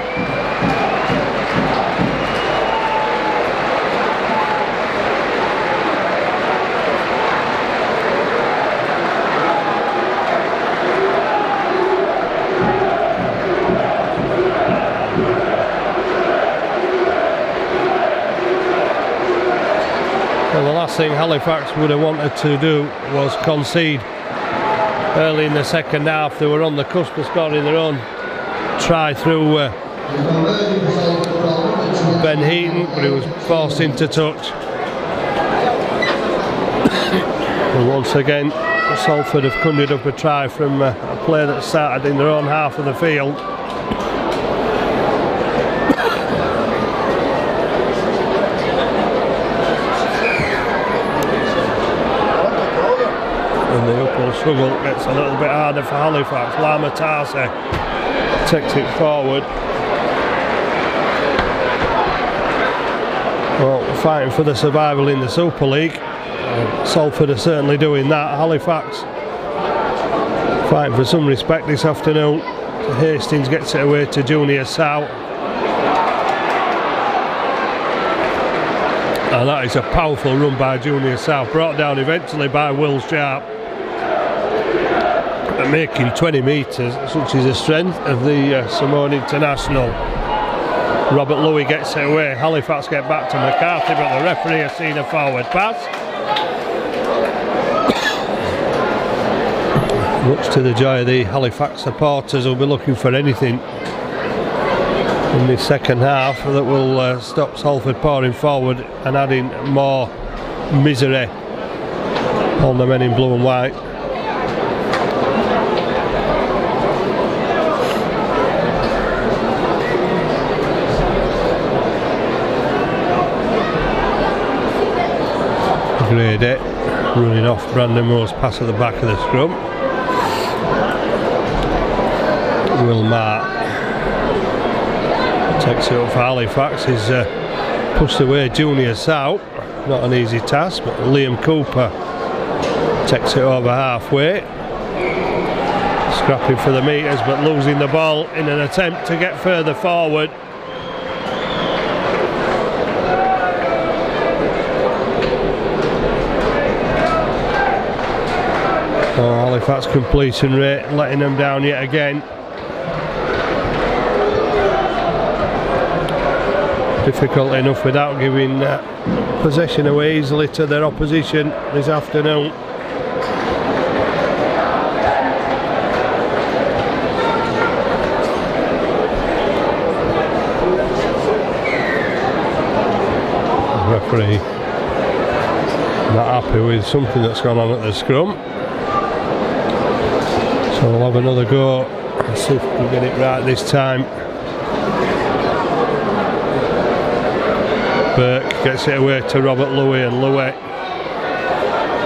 The last thing Halifax would have wanted to do was concede early in the second half. They were on the cusp of scoring their own try through Ben Heaton, but he was forced into touch. And once again Salford have conjured up a try from a play that started in their own half of the field. And the uphill struggle gets a little bit harder for Halifax. Lamatase takes it forward. Well, fighting for the survival in the Super League. Salford are certainly doing that. Halifax fighting for some respect this afternoon. Hastings gets it away to Junior Sow. And that is a powerful run by Junior Sow, brought down eventually by Will Sharp. Making 20 metres, which is the strength of the Samoan international. Robert Louis gets it away. Halifax get back to McCarthy, but the referee has seen a forward pass. Much to the joy of the Halifax supporters, who'll be looking for anything in the second half that will stop Salford pouring forward and adding more misery on the men in blue and white. Grade 8 running off Brandon Moore's pass at the back of the scrum. Wilmar takes it up for Halifax. He's pushed away juniors out. Not an easy task, but Liam Cooper takes it over halfway. Scrapping for the meters, but losing the ball in an attempt to get further forward. Halifax completion rate letting them down yet again. Difficult enough without giving possession away easily to their opposition this afternoon. The referee not happy with something that's gone on at the scrum. So we'll have another go. Let's see if we can get it right this time. Burke gets it away to Robert Louis, and Louis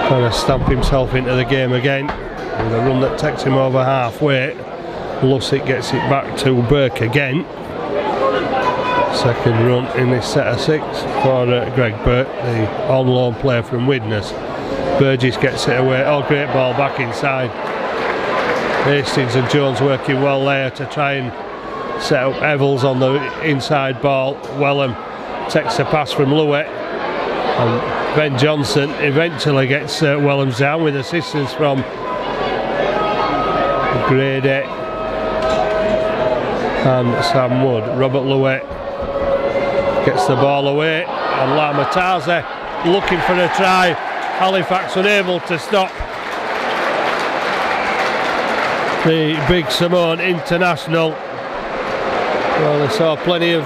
trying to stamp himself into the game again with a run that takes him over halfway. Lussick gets it back to Burke again. Second run in this set of 6 for Greg Burke, the on loan player from Widnes. Burgess gets it away. Oh, great ball back inside. Hastings and Jones working well there to try and set up Evels on the inside ball. Wellham takes the pass from Louis, and Ben Johnson eventually gets Wellham's down with assistance from Grade 8 and Sam Wood. Robert Louis gets the ball away, and Lamataze looking for a try. Halifax unable to stop the big Samoan international. Well, they saw plenty of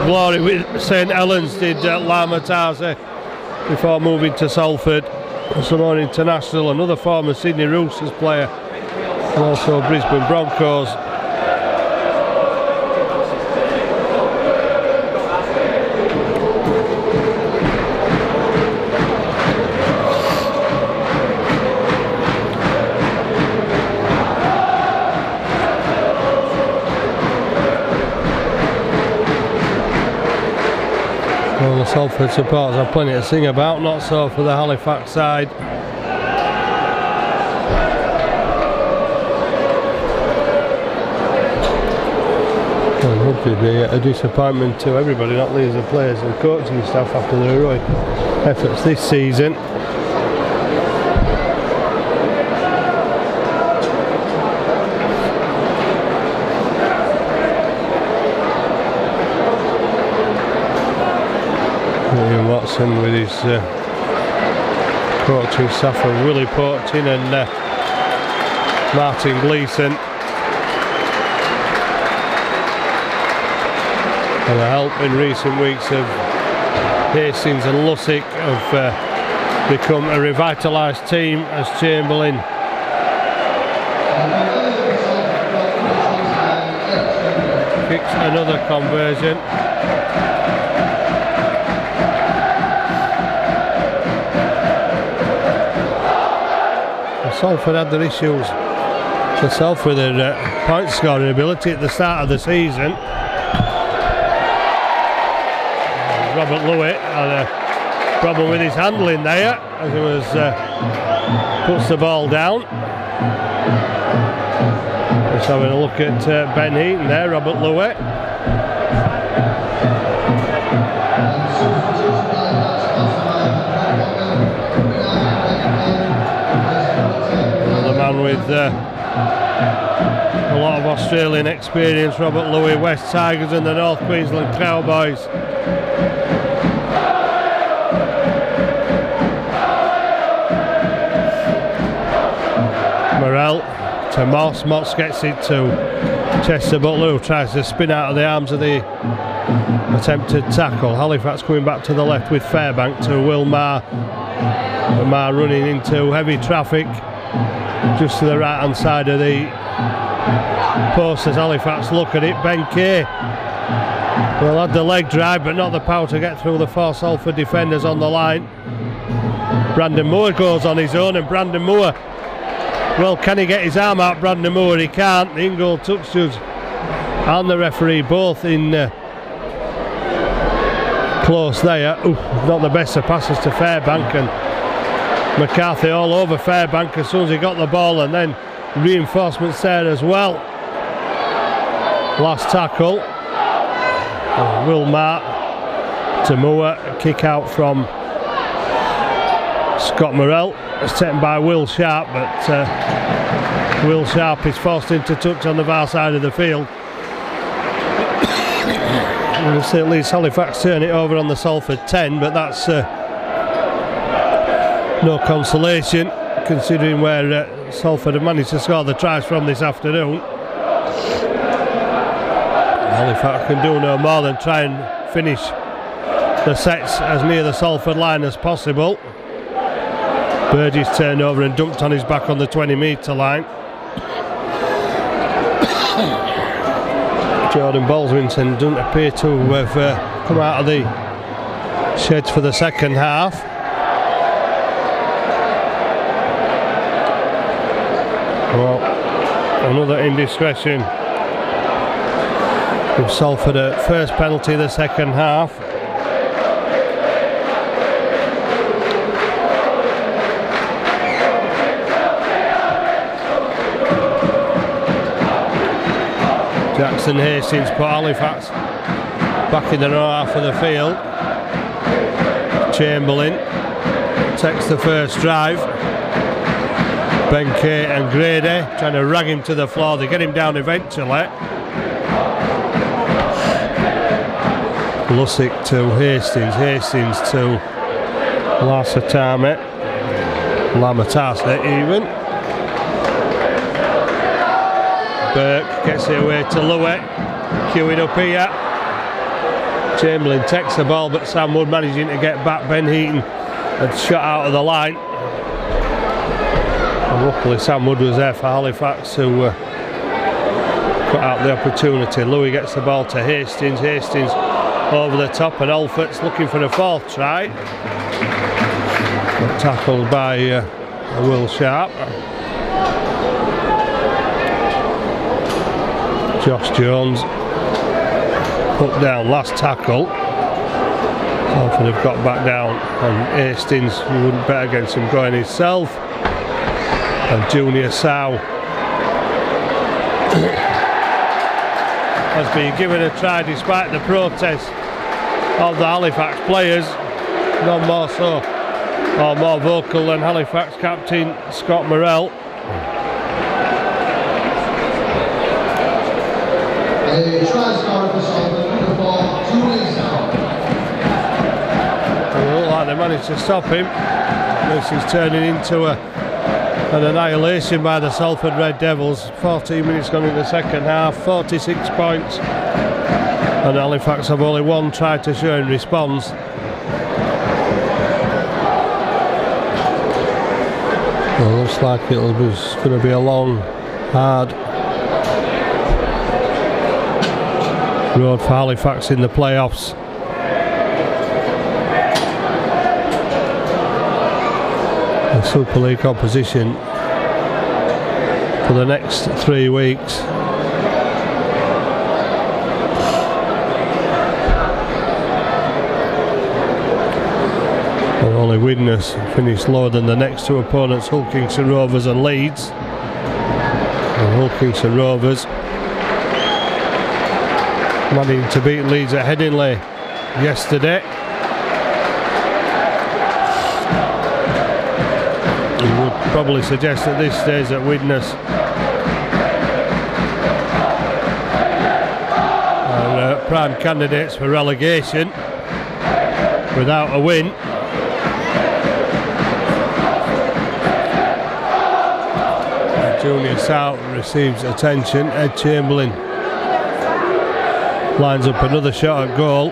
glory with St Helens, did Lamataze, before moving to Salford. Samoan international, another former Sydney Roosters player, and also Brisbane Broncos. Well, the Salford supporters have plenty to sing about, not so for the Halifax side. Well, it would be a disappointment to everybody, not least the players and coaching staff, after the heroic efforts this season. Watson with his coaching staff of Willie Portin and Martin Gleeson, and the help in recent weeks of Hastings and Lussick have become a revitalised team as Chamberlain kicks another conversion. Salford had their issues themselves with their point scoring ability at the start of the season. Robert Louis had a problem with his handling there as he was puts the ball down. Just having a look at Ben Heaton there, Robert Louis. With a lot of Australian experience, Robert Louis, West Tigers and the North Queensland Cowboys. Morrell to Moss. Moss gets it to Chester Butler, who tries to spin out of the arms of the attempted tackle. Halifax coming back to the left with Fairbank to Wilmar. Wilmar running into heavy traffic just to the right hand side of the post as Halifax look at it. Ben Kay Well, had the leg drive, but not the power to get through the 4 Salford defenders on the line. Brandon Moore goes on his own, and Brandon Moore, well, can he get his arm out? Brandon Moore, he can't. The in-goal touches and the referee both in close there. Ooh, not the best of passes to Fairbank, and McCarthy all over Fairbank as soon as he got the ball, and then reinforcements there as well. Last tackle, Will Mark to Moore, kick out from Scott Morrell. It's taken by Will Sharp, but Will Sharp is forced into touch on the far side of the field. We'll see at least Halifax turn it over on the Salford 10, but that's no consolation considering where Salford have managed to score the tries from this afternoon. Halifax can do no more than try and finish the sets as near the Salford line as possible. Burgess turned over and dunked on his back on the 20-metre line. Jordan Bolswinton doesn't appear to have come out of the sheds for the second half. Well, another indiscretion with Salford at first penalty of the second half. Jackson Hastings put Halifax back in the own half of the field. Chamberlain takes the first drive. Benkei and Grady trying to rag him to the floor. They get him down eventually. Lussick to Hastings, Hastings to Lamatase even. Burke gets it away to Louis, queuing up here. Chamberlain takes the ball, but Sam Wood managing to get back. Ben Heaton had shot out of the line. And luckily Sam Wood was there for Halifax to cut out the opportunity. Louis gets the ball to Hastings, Hastings over the top, and Alfort's looking for a 4th try. Tackled by Will Sharp. Josh Jones put down, last tackle. Salford have got back down, and Hastings wouldn't bet against him going himself. And Junior Sow has been given a try despite the protest of the Halifax players. None more so or more vocal than Halifax captain Scott Morrell. A try scorer for Salford, number 4, Junior Sow. It looked like they managed to stop him. This is turning into an annihilation by the Salford Red Devils. 14 minutes gone in the second half, 46 points, and Halifax have only 1 try to show in response. Well, looks like it's going to be a long, hard road for Halifax in the playoffs. The Super League competition for the next 3 weeks. And only Widnes finished lower than the next 2 opponents, Hull Kingston Rovers and Leeds. And Hull Kingston Rovers managing to beat Leeds at Headingley yesterday. You would probably suggest at this stage that Widnes are prime candidates for relegation without a win. Junior Sow receives attention. Ed Chamberlain lines up another shot at goal.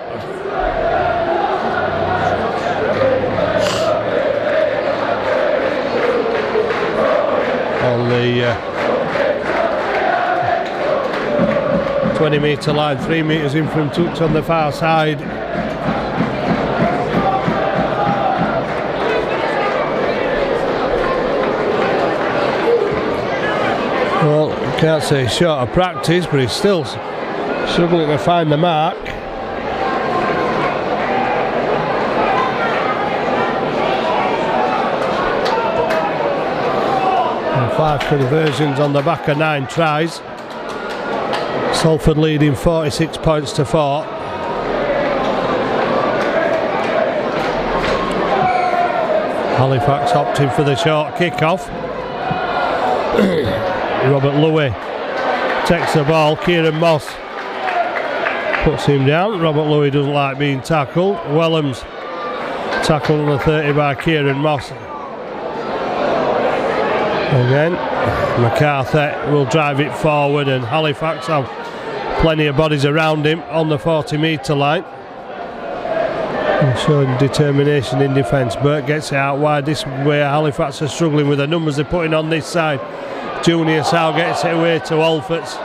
On the 20 metre line, 3 metres in from touch on the far side. Well, can't say he's short of practice, but he's still struggling to find the mark. And 5 conversions on the back of 9 tries. Salford leading 46 points to 4. Halifax opting for the short kick-off. Robert Louis takes the ball. Kieran Moss puts him down. Robert Louis doesn't like being tackled. Wellham's tackled on the 30 by Kieran Moss. Again, McCarthy will drive it forward, and Halifax have plenty of bodies around him on the 40 metre line. And showing determination in defence. Burke gets it out wide. This way Halifax are struggling with the numbers they're putting on this side. Junior Sow gets it away to Alfords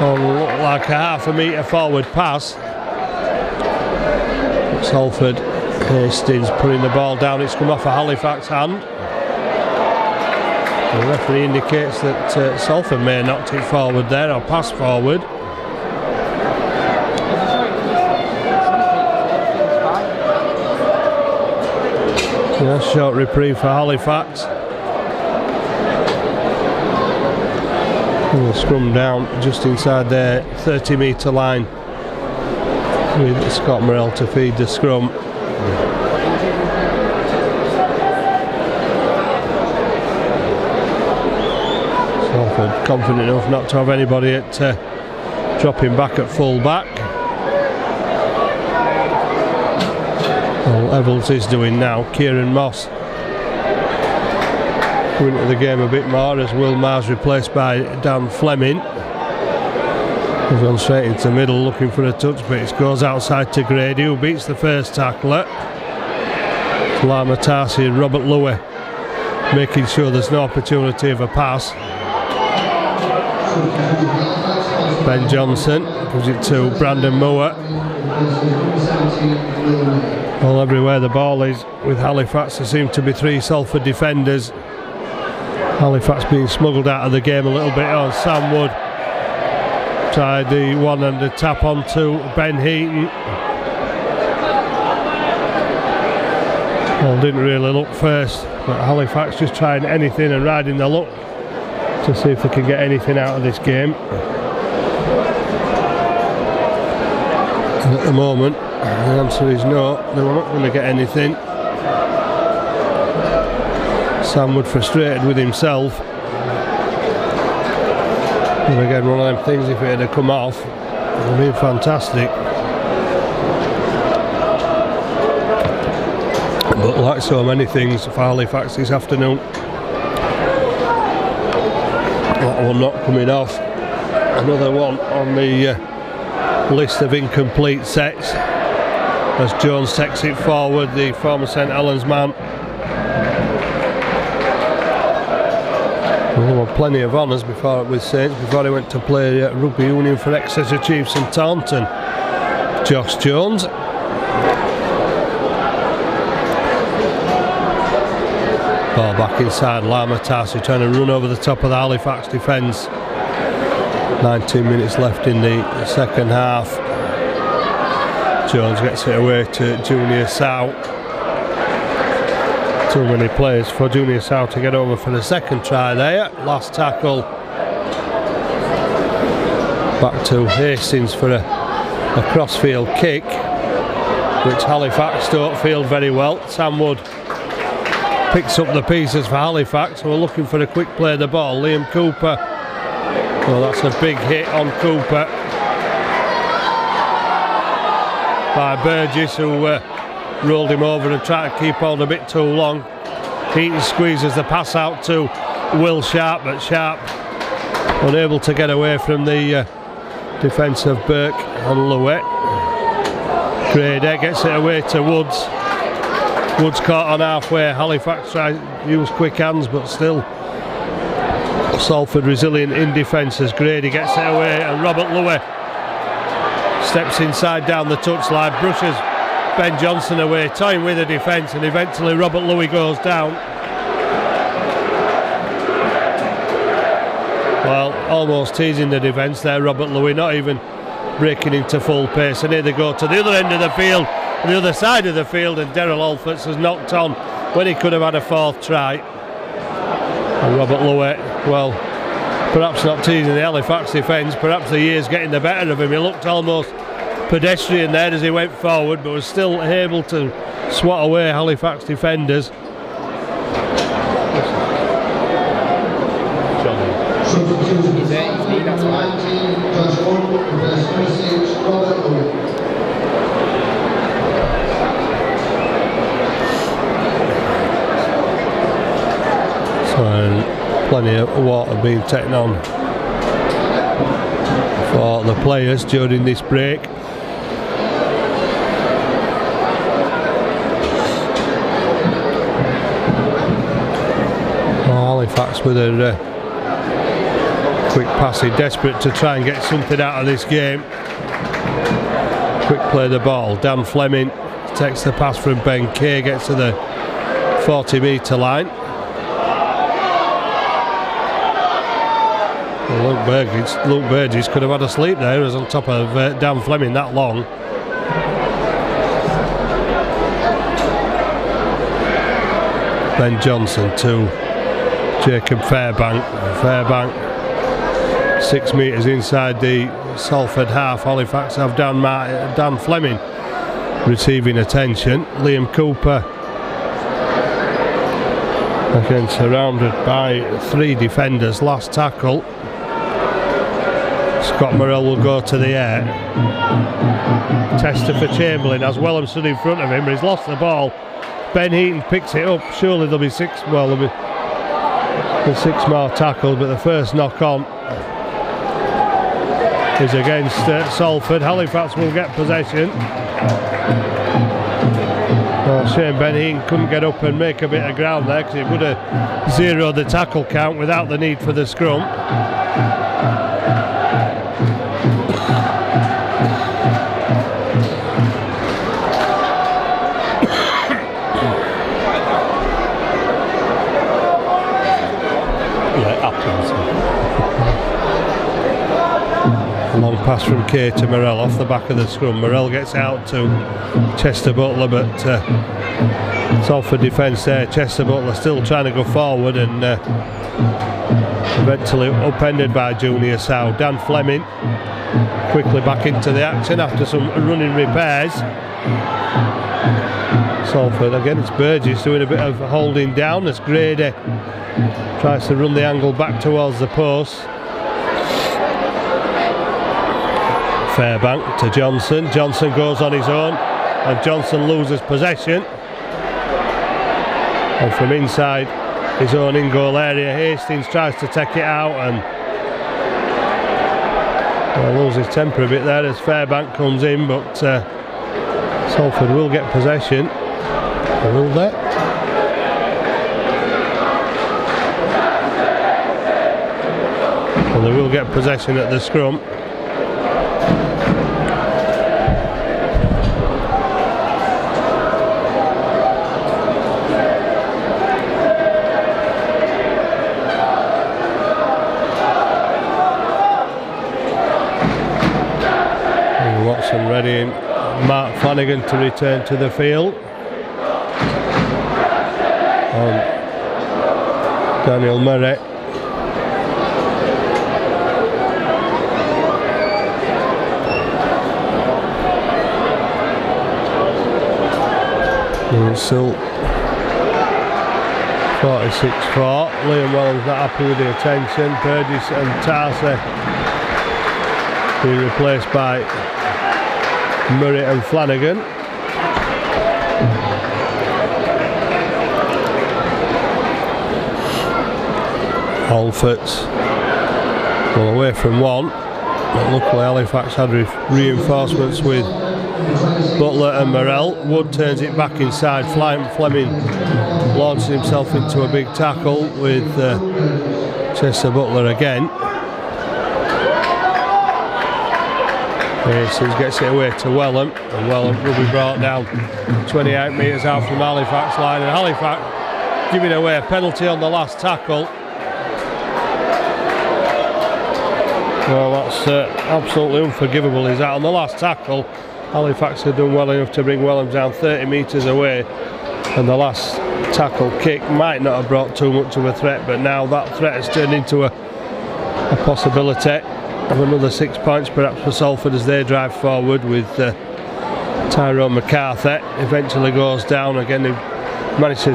on like a half a metre forward pass. Salford Hastings putting the ball down. It's come off a Halifax hand. The referee indicates that Salford may have knocked it forward there, or passed forward. Yeah, short reprieve for Halifax. And the scrum down just inside their 30 metre line with Scott Morrell to feed the scrum. Salford confident enough not to have anybody at dropping back at full back. All Evans is doing now. Kieran Moss going into the game a bit more as Will Mars replaced by Dan Fleming. He's gone straight into the middle looking for a touch, but it goes outside to Grady, who beats the first tackler. Lama Tarsi and Robert Louis making sure there's no opportunity of a pass. Ben Johnson gives it to Brandon Moore. Well, everywhere the ball is with Halifax, there seem to be 3 Salford defenders. Halifax being smuggled out of the game a little bit. Oh, Sam Wood tried the one-handed tap onto Ben Heaton. Well, didn't really look first, but Halifax just trying anything and riding the luck to see if they can get anything out of this game. And at the moment, the answer is no, they're not going to get anything. Sam Wood frustrated with himself. And again, one of them things, if it had come off, it would have been fantastic. But like so many things for Halifax this afternoon, that one not coming off. Another one on the list of incomplete sets as Jones takes it forward, the former St Helens man. He won plenty of honours before with Saints before he went to play rugby union for Exeter Chiefs and Taunton. Josh Jones. Ball back inside, Lama Tarsi trying to run over the top of the Halifax defence. 19 minutes left in the second half. Jones gets it away to Junior Sow. Too many players for Junior Sow to get over for the second try there. Last tackle. Back to Hastings for a crossfield kick, which Halifax don't field very well. Sam Wood picks up the pieces for Halifax, who are looking for a quick play of the ball. Liam Cooper. Well, that's a big hit on Cooper by Burgess, who rolled him over and tried to keep on a bit too long. Heaton squeezes the pass out to Will Sharp, but Sharp unable to get away from the defence of Burke and Louis. Grady gets it away to Woods. Woods caught on halfway. Halifax tries to use quick hands, but still Salford resilient in defence as Grady gets it away, and Robert Louis steps inside down the touchline, brushes Ben Johnson away, toying with the defence, and eventually Robert Louis goes down. Well, almost teasing the defence there, Robert Louis, not even breaking into full pace, and here they go to the other end of the field, the other side of the field, and Daryl Alfords has knocked on when he could have had a fourth try. And Robert Louis, well, perhaps not teasing the Halifax defence, perhaps the year's getting the better of him. He looked almost pedestrian there as he went forward, but was still able to swat away Halifax defenders. So plenty of water being taken on for the players during this break. Halifax with a quick passing, desperate to try and get something out of this game. Quick play the ball, Dan Fleming takes the pass from Ben Kay, gets to the 40-metre line. Well, Luke Burgess could have had a sleep there. He was on top of Dan Fleming that long. Ben Johnson to Jacob Fairbank. Fairbank 6 metres inside the Salford half. Halifax have Dan Fleming receiving attention. Liam Cooper again surrounded by 3 defenders. Last tackle. Scott Morrell will go to the air. Tester for Chamberlain as Wellham stood in front of him, but he's lost the ball. Ben Heaton picks it up. Surely there'll be 6. Well, there'll be 6 more tackles, but the first knock on is against Salford. Halifax will get possession. Oh, shame Ben Heaton couldn't get up and make a bit of ground there, because it would have zeroed the tackle count without the need for the scrum. Long pass from Kay to Morrell off the back of the scrum. Morrell gets out to Chester Butler, but Salford defence there. Chester Butler still trying to go forward, and eventually upended by Junior Sow. Dan Fleming quickly back into the action after some running repairs. Salford again, it's Burgess doing a bit of holding down as Grady tries to run the angle back towards the post. Fairbank to Johnson. Johnson goes on his own, and Johnson loses possession. And from inside his own in-goal area, Hastings tries to take it out and loses temper a bit there as Fairbank comes in, but Salford will get possession. Will they? And they will get possession at the scrum. Watson ready, and Mark Flanagan to return to the field. Daniel Murray. And still 46-4. Liam Wellham's not happy with the attention. Burgess and Tarsi being replaced by Murray and Flanagan. Alfords well away from one, but luckily Halifax had reinforcements with Butler and Morrell. Wood turns it back inside. Fleming launches himself into a big tackle with Chester Butler again. Hastings gets it away to Wellham, and Wellham will be brought down 28 metres out from Halifax line, and Halifax giving away a penalty on the last tackle. Well, that's absolutely unforgivable, is that? On the last tackle, Halifax had done well enough to bring Wellham down 30 metres away, and the last tackle kick might not have brought too much of a threat, but now that threat has turned into a possibility of another 6 points perhaps for Salford as they drive forward with Tyrone McCarthy. Eventually goes down again. He managed to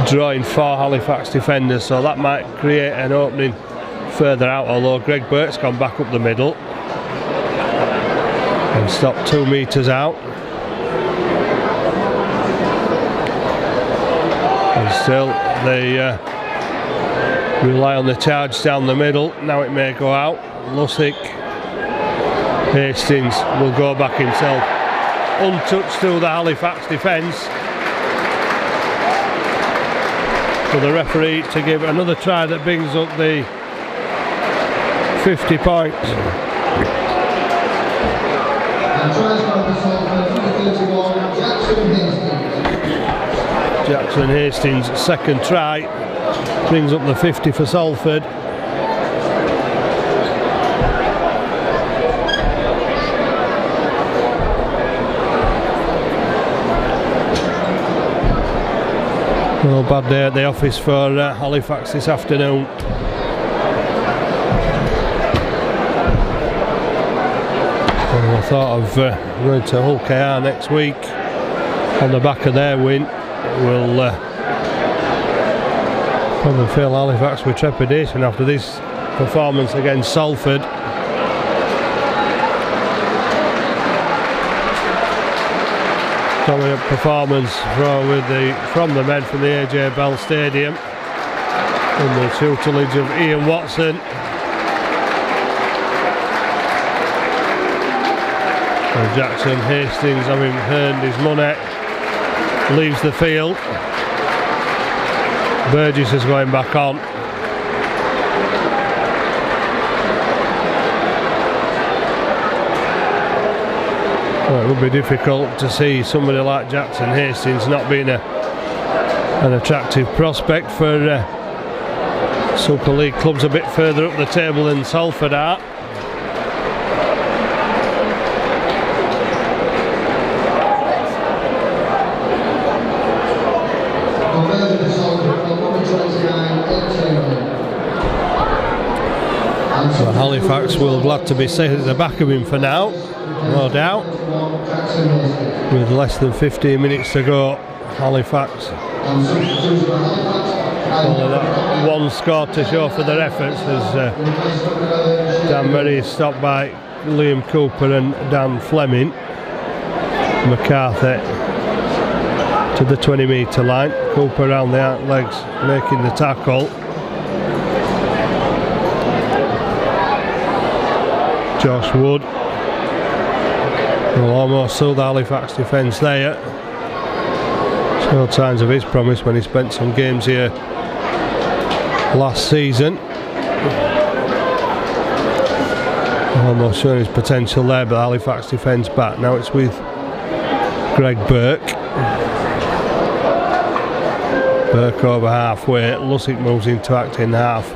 draw in 4 Halifax defenders, so that might create an opening further out, although Greg Burke's gone back up the middle and stopped 2 metres out. And still they rely on the charge down the middle. Now it may go out. Lussick, Hastings will go back himself, untouched through the Halifax defence. For the referee to give another try that brings up the 50 points. Jackson Hastings' second try brings up the 50 for Salford. No bad day at the office for Halifax this afternoon. Well, I thought of going to Hull KR next week on the back of their win. It will probably fill Halifax with trepidation after this performance against Salford. Dominant performance from the men from the AJ Bell Stadium in the tutelage of Ian Watson. And Jackson Hastings, having earned his money, leaves the field. Burgess is going back on. Well, it would be difficult to see somebody like Jackson Hastings not being an attractive prospect for Super League clubs a bit further up the table than Salford are. So Halifax will glad to be sitting at the back of him for now, no doubt. With less than 15 minutes to go, Halifax only that one score to show for their efforts as Dan Murray is stopped by Liam Cooper and Dan Fleming. McCarthy to the 20 metre line, Cooper around the out legs making the tackle. Josh Wood will almost seal the Halifax defence there. Showed signs of his promise when he spent some games here last season. Almost showing his potential there, but Halifax defence back. Now it's with Greg Burke. Burke over halfway. Lussick moves into acting half,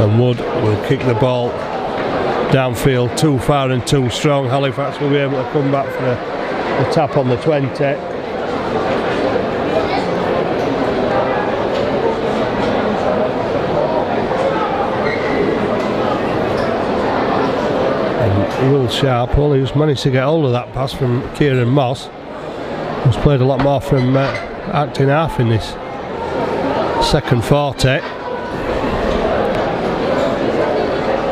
and Wood will kick the ball downfield too far and too strong. Halifax will be able to come back for a tap on the 20. And Will Sharp only just managed to get hold of that pass from Kieran Moss, who's played a lot more from acting half in this second 40.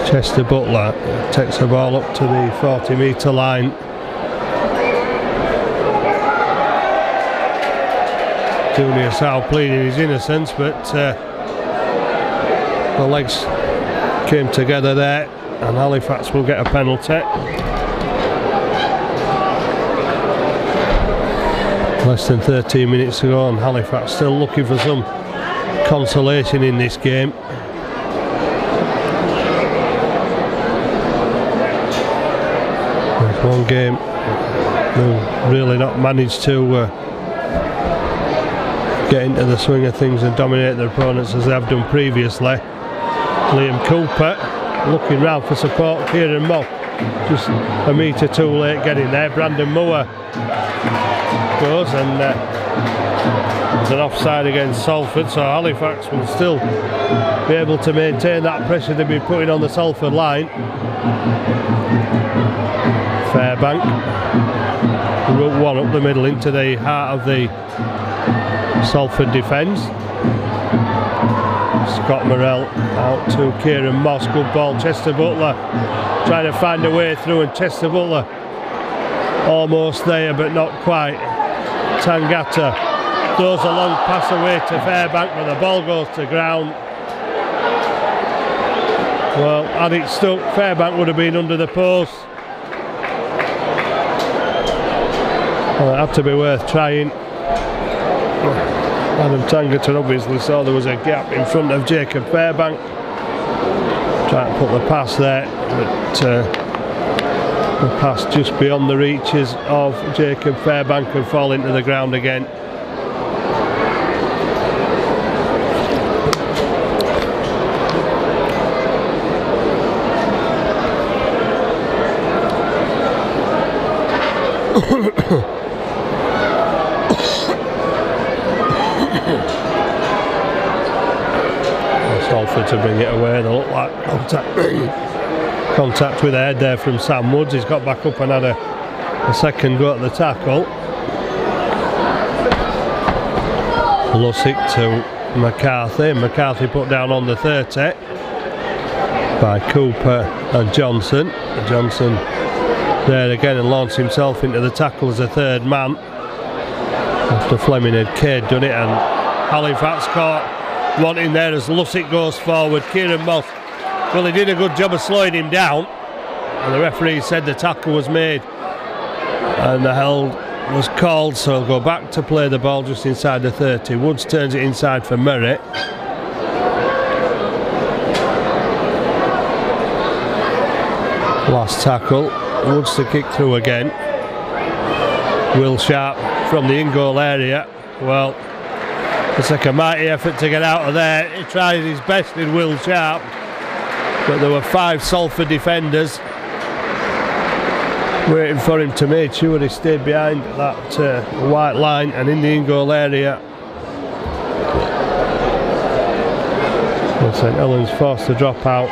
Chester Butler takes the ball up to the 40 metre line. Junior Howe pleading his innocence, but the legs came together there, and Halifax will get a penalty. Less than 13 minutes to go, and Halifax still looking for some consolation in this game. One game they've really not managed to get into the swing of things and dominate their opponents as they have done previously. Liam Cooper looking round for support. Kieran Moss just a metre too late getting there. Brandon Moore goes, and there's an offside against Salford, so Halifax will still be able to maintain that pressure they've been putting on the Salford line. Fairbank wrote one up the middle into the heart of the Salford defence. Scott Morrell out to Kieran Moss. Good ball. Chester Butler trying to find a way through, and Chester Butler almost there but not quite. Tangata throws a long pass away to Fairbank, but the ball goes to ground. Well, had it stuck, Fairbank would have been under the post. Well, it had to be worth trying. Adam Tangata obviously saw there was a gap in front of Jacob Fairbank. Trying to put the pass there, but the pass just beyond the reaches of Jacob Fairbank and fall into the ground again. Salford to bring it away. They look like contact with the head there from Sam Woods. He's got back up and had a second go at the tackle. Lussick to McCarthy. McCarthy put down on the 30 by Cooper and Johnson. Johnson there again and launched himself into the tackle as a third man after Fleming had Cade done it, and Halifax caught one in there as Lussick goes forward. Kieran Moss, well, he did a good job of slowing him down, and the referee said the tackle was made and the held was called, so he'll go back to play the ball just inside the 30. Woods turns it inside for Murray. Last tackle, Woods to kick through again. Will Sharp from the in-goal area. Well, it's like a mighty effort to get out of there. He tried his best in Will Sharp, but there were 5 Salford defenders waiting for him to make sure he stayed behind that white line and in the in-goal area. So St Helens forced to drop out.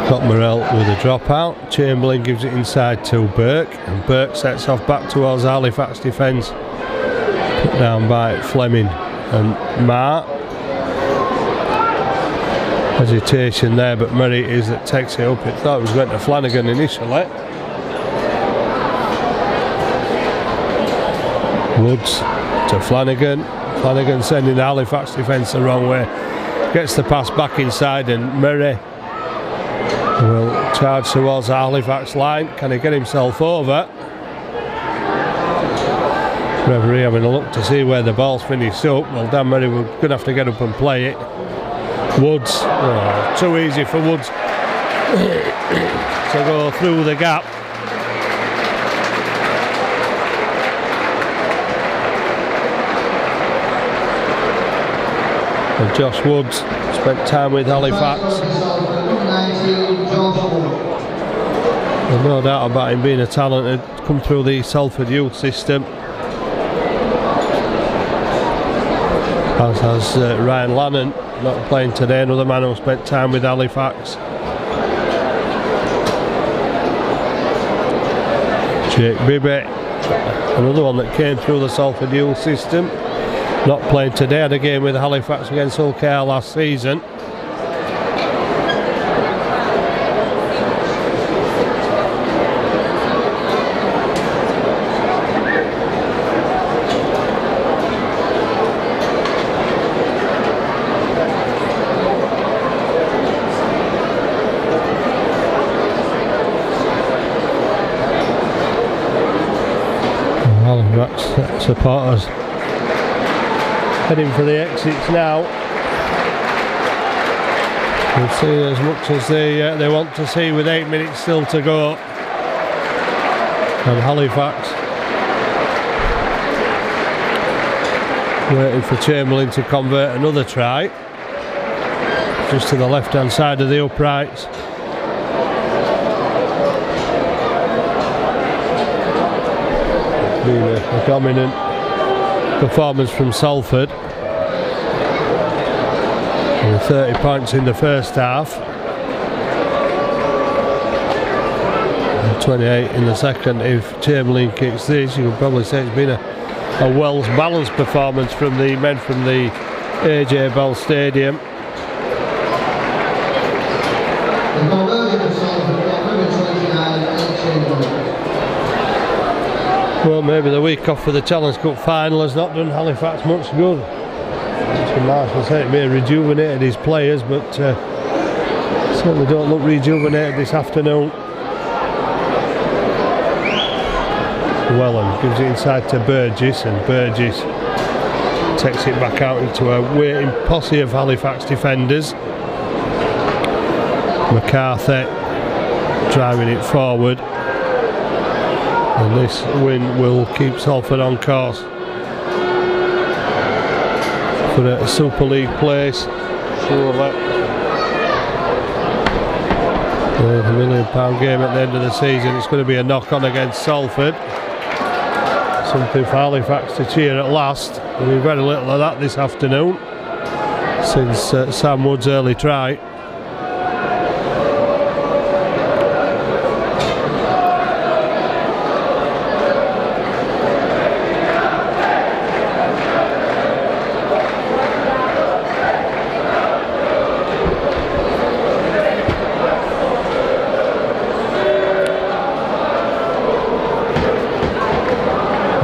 Scott Morrell with a dropout. Chamberlain gives it inside to Burke, and Burke sets off back towards Halifax defence, put down by Fleming and Marr. Hesitation there, but Murray is that takes it up. It thought it was going to Flanagan initially. Woods to Flanagan. Flanagan sending the Halifax defence the wrong way. Gets the pass back inside, and Murray will charge towards the Halifax line. Can he get himself over? Referee having a look to see where the ball's finished up. Well, Dan Murray will going to have to get up and play it. Woods, too easy for Woods to go through the gap. And Josh Woods spent time with Halifax. There's no doubt about him being a talent to come through the Salford youth system. As has Ryan Lannon, not playing today, another man who spent time with Halifax. Jake Bibby, another one that came through the Salford youth system, not playing today, had a game with Halifax against Hull KR last season. Supporters heading for the exits now. We'll see as much as they want to see with 8 minutes still to go. And Halifax waiting for Chamberlain to convert another try. Just to the left hand side of the uprights. Been a dominant performance from Salford. And 30 points in the first half. And 28 in the second. If Chamberlain kicks this, you could probably say it's been a well balanced performance from the men from the AJ Bell Stadium. Well, maybe the week off for the Challenge Cup final has not done Halifax much good. Mr. Marshall said it may have rejuvenated his players, but certainly don't look rejuvenated this afternoon. Wellham gives it inside to Burgess, and Burgess takes it back out into a waiting posse of Halifax defenders. McCarthy driving it forward, and this win will keep Salford on course for a Super League place. Surely the £1 million game at the end of the season. It's going to be a knock-on against Salford. Something for Halifax to cheer at last. We've very little of that this afternoon since Sam Wood's early try.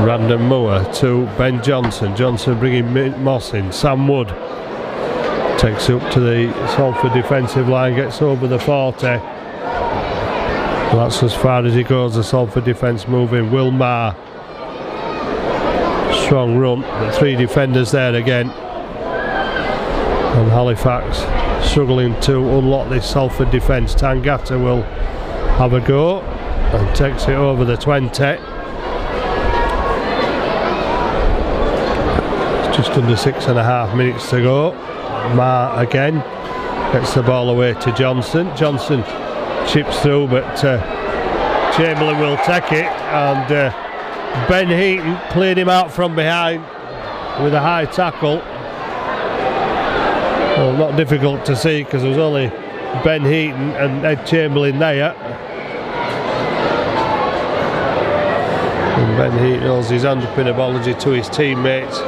Brandon Moore to Ben Johnson. Johnson bringing Moss in. Sam Wood takes up to the Salford defensive line, gets over the 40. That's as far as he goes. The Salford defence moving. Will Marr, strong run, but 3 defenders there again. And Halifax struggling to unlock this Salford defence. Tangata will have a go and takes it over the 20. Just under 6.5 minutes to go. Marr again gets the ball away to Johnson. Johnson chips through, but Chamberlain will take it, and Ben Heaton cleared him out from behind with a high tackle. Well, not difficult to see because there was only Ben Heaton and Ed Chamberlain there. And Ben Heaton holds his hand up in apology to his teammates.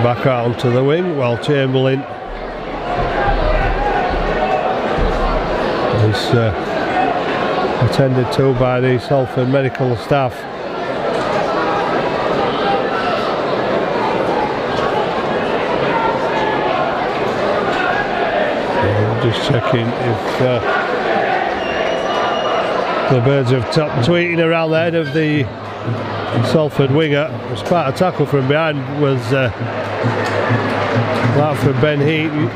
Back out onto the wing while Chamberlain is attended to by the Salford medical staff. Just checking if the birds have stopped tweeting around the head of the Salford winger. It was quite a tackle from behind, was that for Ben Heaton.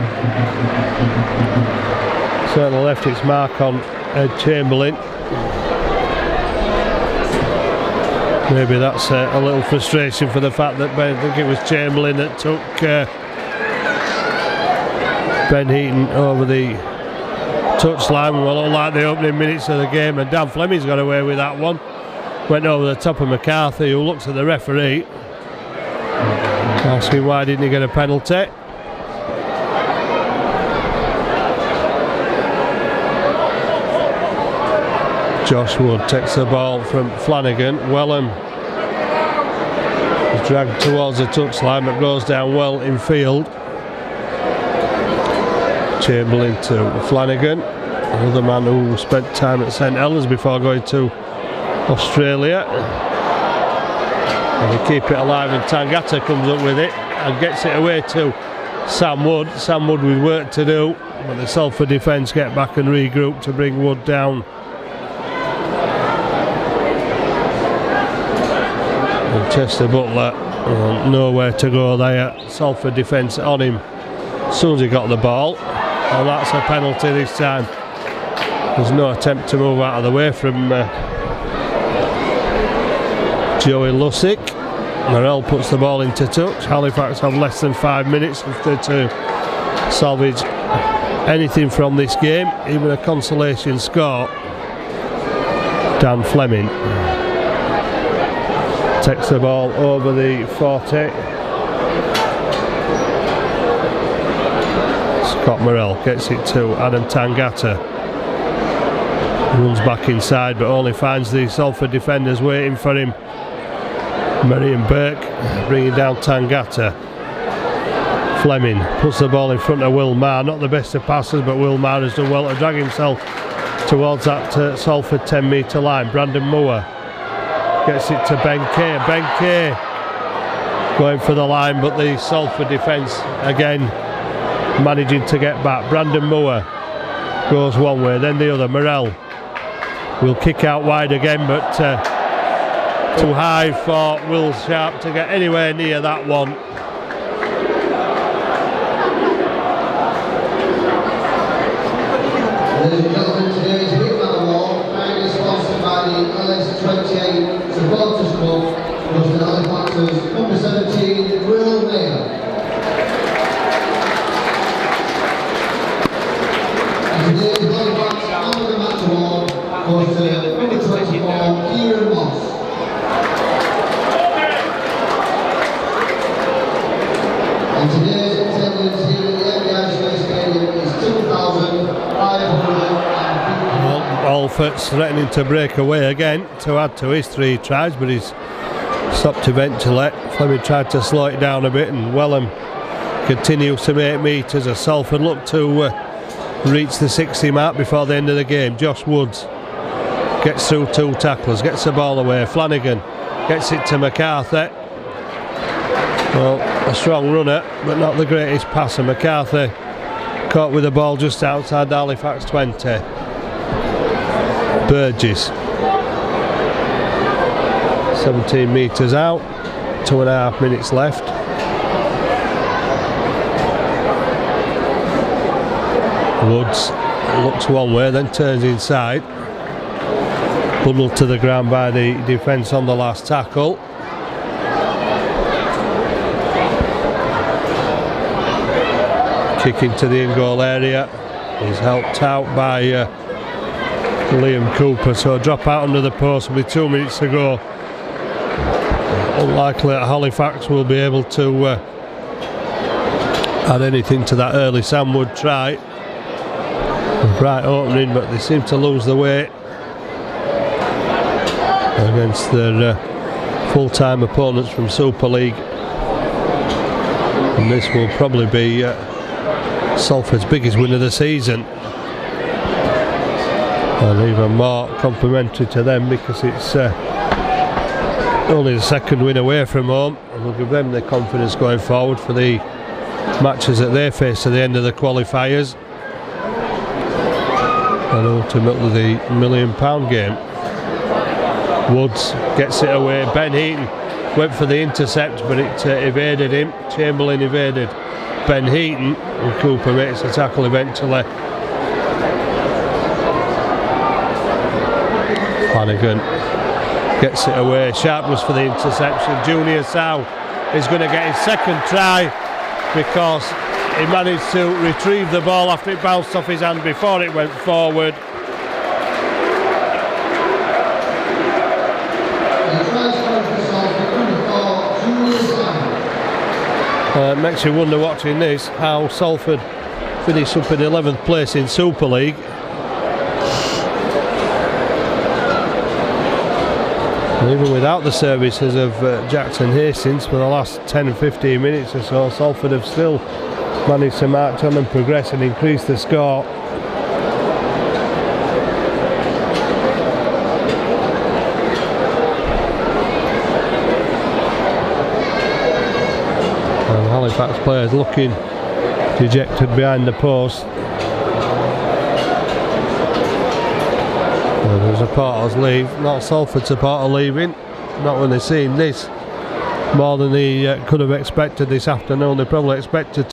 Certainly left its mark on Ed Chamberlain. Maybe that's a little frustration for the fact that I think it was Chamberlain that took Ben Heaton over the touchline. Well, unlike the opening minutes of the game, and Dan Fleming's got away with that one. Went over the top of McCarthy, who looks at the referee, asking why didn't he get a penalty. Josh Wood takes the ball from Flanagan. Wellham is dragged towards the touchline, but goes down well in field. Chamberlain to Flanagan, another man who spent time at St Helens before going to Australia. And they keep it alive, and Tangata comes up with it. and gets it away to Sam Wood. Sam Wood with work to do, but the Salford defence get back and regroup to bring Wood down. And Chester Butler, nowhere to go there. Salford defence on him as soon as he got the ball, and that's a penalty this time. There's no attempt to move out of the way from Joey Lussick. Morrell puts the ball into touch. Halifax have less than 5 minutes to salvage anything from this game, even a consolation score. Dan Fleming takes the ball over the 40. Scott Morrell gets it to Adam Tangata. Runs back inside, but only finds the Salford defenders waiting for him. Marion Burke bringing down Tangata. Fleming puts the ball in front of Will Maher. Not the best of passes, but Will Maher has done well to drag himself towards that Salford 10-metre line. Brandon Moore gets it to Ben Kay. Ben Kay going for the line, but the Salford defence again managing to get back. Brandon Moore goes one way, then the other. Morrell will kick out wide again, but too high for Will Sharp to get anywhere near that one. Ladies and gentlemen, today's Big Man Award, kindly sponsored by the LS28 Supporters Club, goes to Halifax's number 17, Will Mayer. And today's Halifax Man of the Match Award goes to number 24, Kieran Moss. And today's attendance here at the NBA Stadium is 2,550. Alfort's threatening to break away again to add to his 3 tries, but he's stopped eventually. Fleming tried to slow it down a bit, and Wellham continues to make meters as Salford look to reach the 60 mark before the end of the game. Josh Woods gets through 2 tacklers, gets the ball away. Flanagan gets it to McCarthy. Well, a strong runner, but not the greatest passer. McCarthy caught with the ball just outside the Halifax 20. Burgess 17 metres out, 2.5 minutes left. Woods looks one way, then turns inside. Bundled to the ground by the defence on the last tackle. Kick into the in-goal area. He's helped out by Liam Cooper, so drop out under the post with 2 minutes to go. Unlikely that Halifax will be able to add anything to that early Sam Wood try. A bright opening, but they seem to lose the way against their full-time opponents from Super League. And this will probably be Salford's biggest win of the season, and even more complimentary to them because it's only the 2nd win away from home, and will give them the confidence going forward for the matches that they face at the end of the qualifiers, and ultimately the £1 million game. Woods gets it away. Ben Heaton went for the intercept, but it evaded him. Chamberlain evaded Ben Heaton, and Cooper makes the tackle eventually. Flanagan gets it away. Sharp was for the interception. Junior Sow is going to get his 2nd try because he managed to retrieve the ball after it bounced off his hand before it went forward. Makes you wonder watching this how Salford finished up in 11th place in Super League. And even without the services of Jackson Hastings for the last 10-15 minutes or so, Salford have still managed to march on and progress and increase the score. Halifax players looking dejected behind the post. There's supporters leave, not Salford supporter leaving, not when they've seen this more than they could have expected this afternoon. They probably expected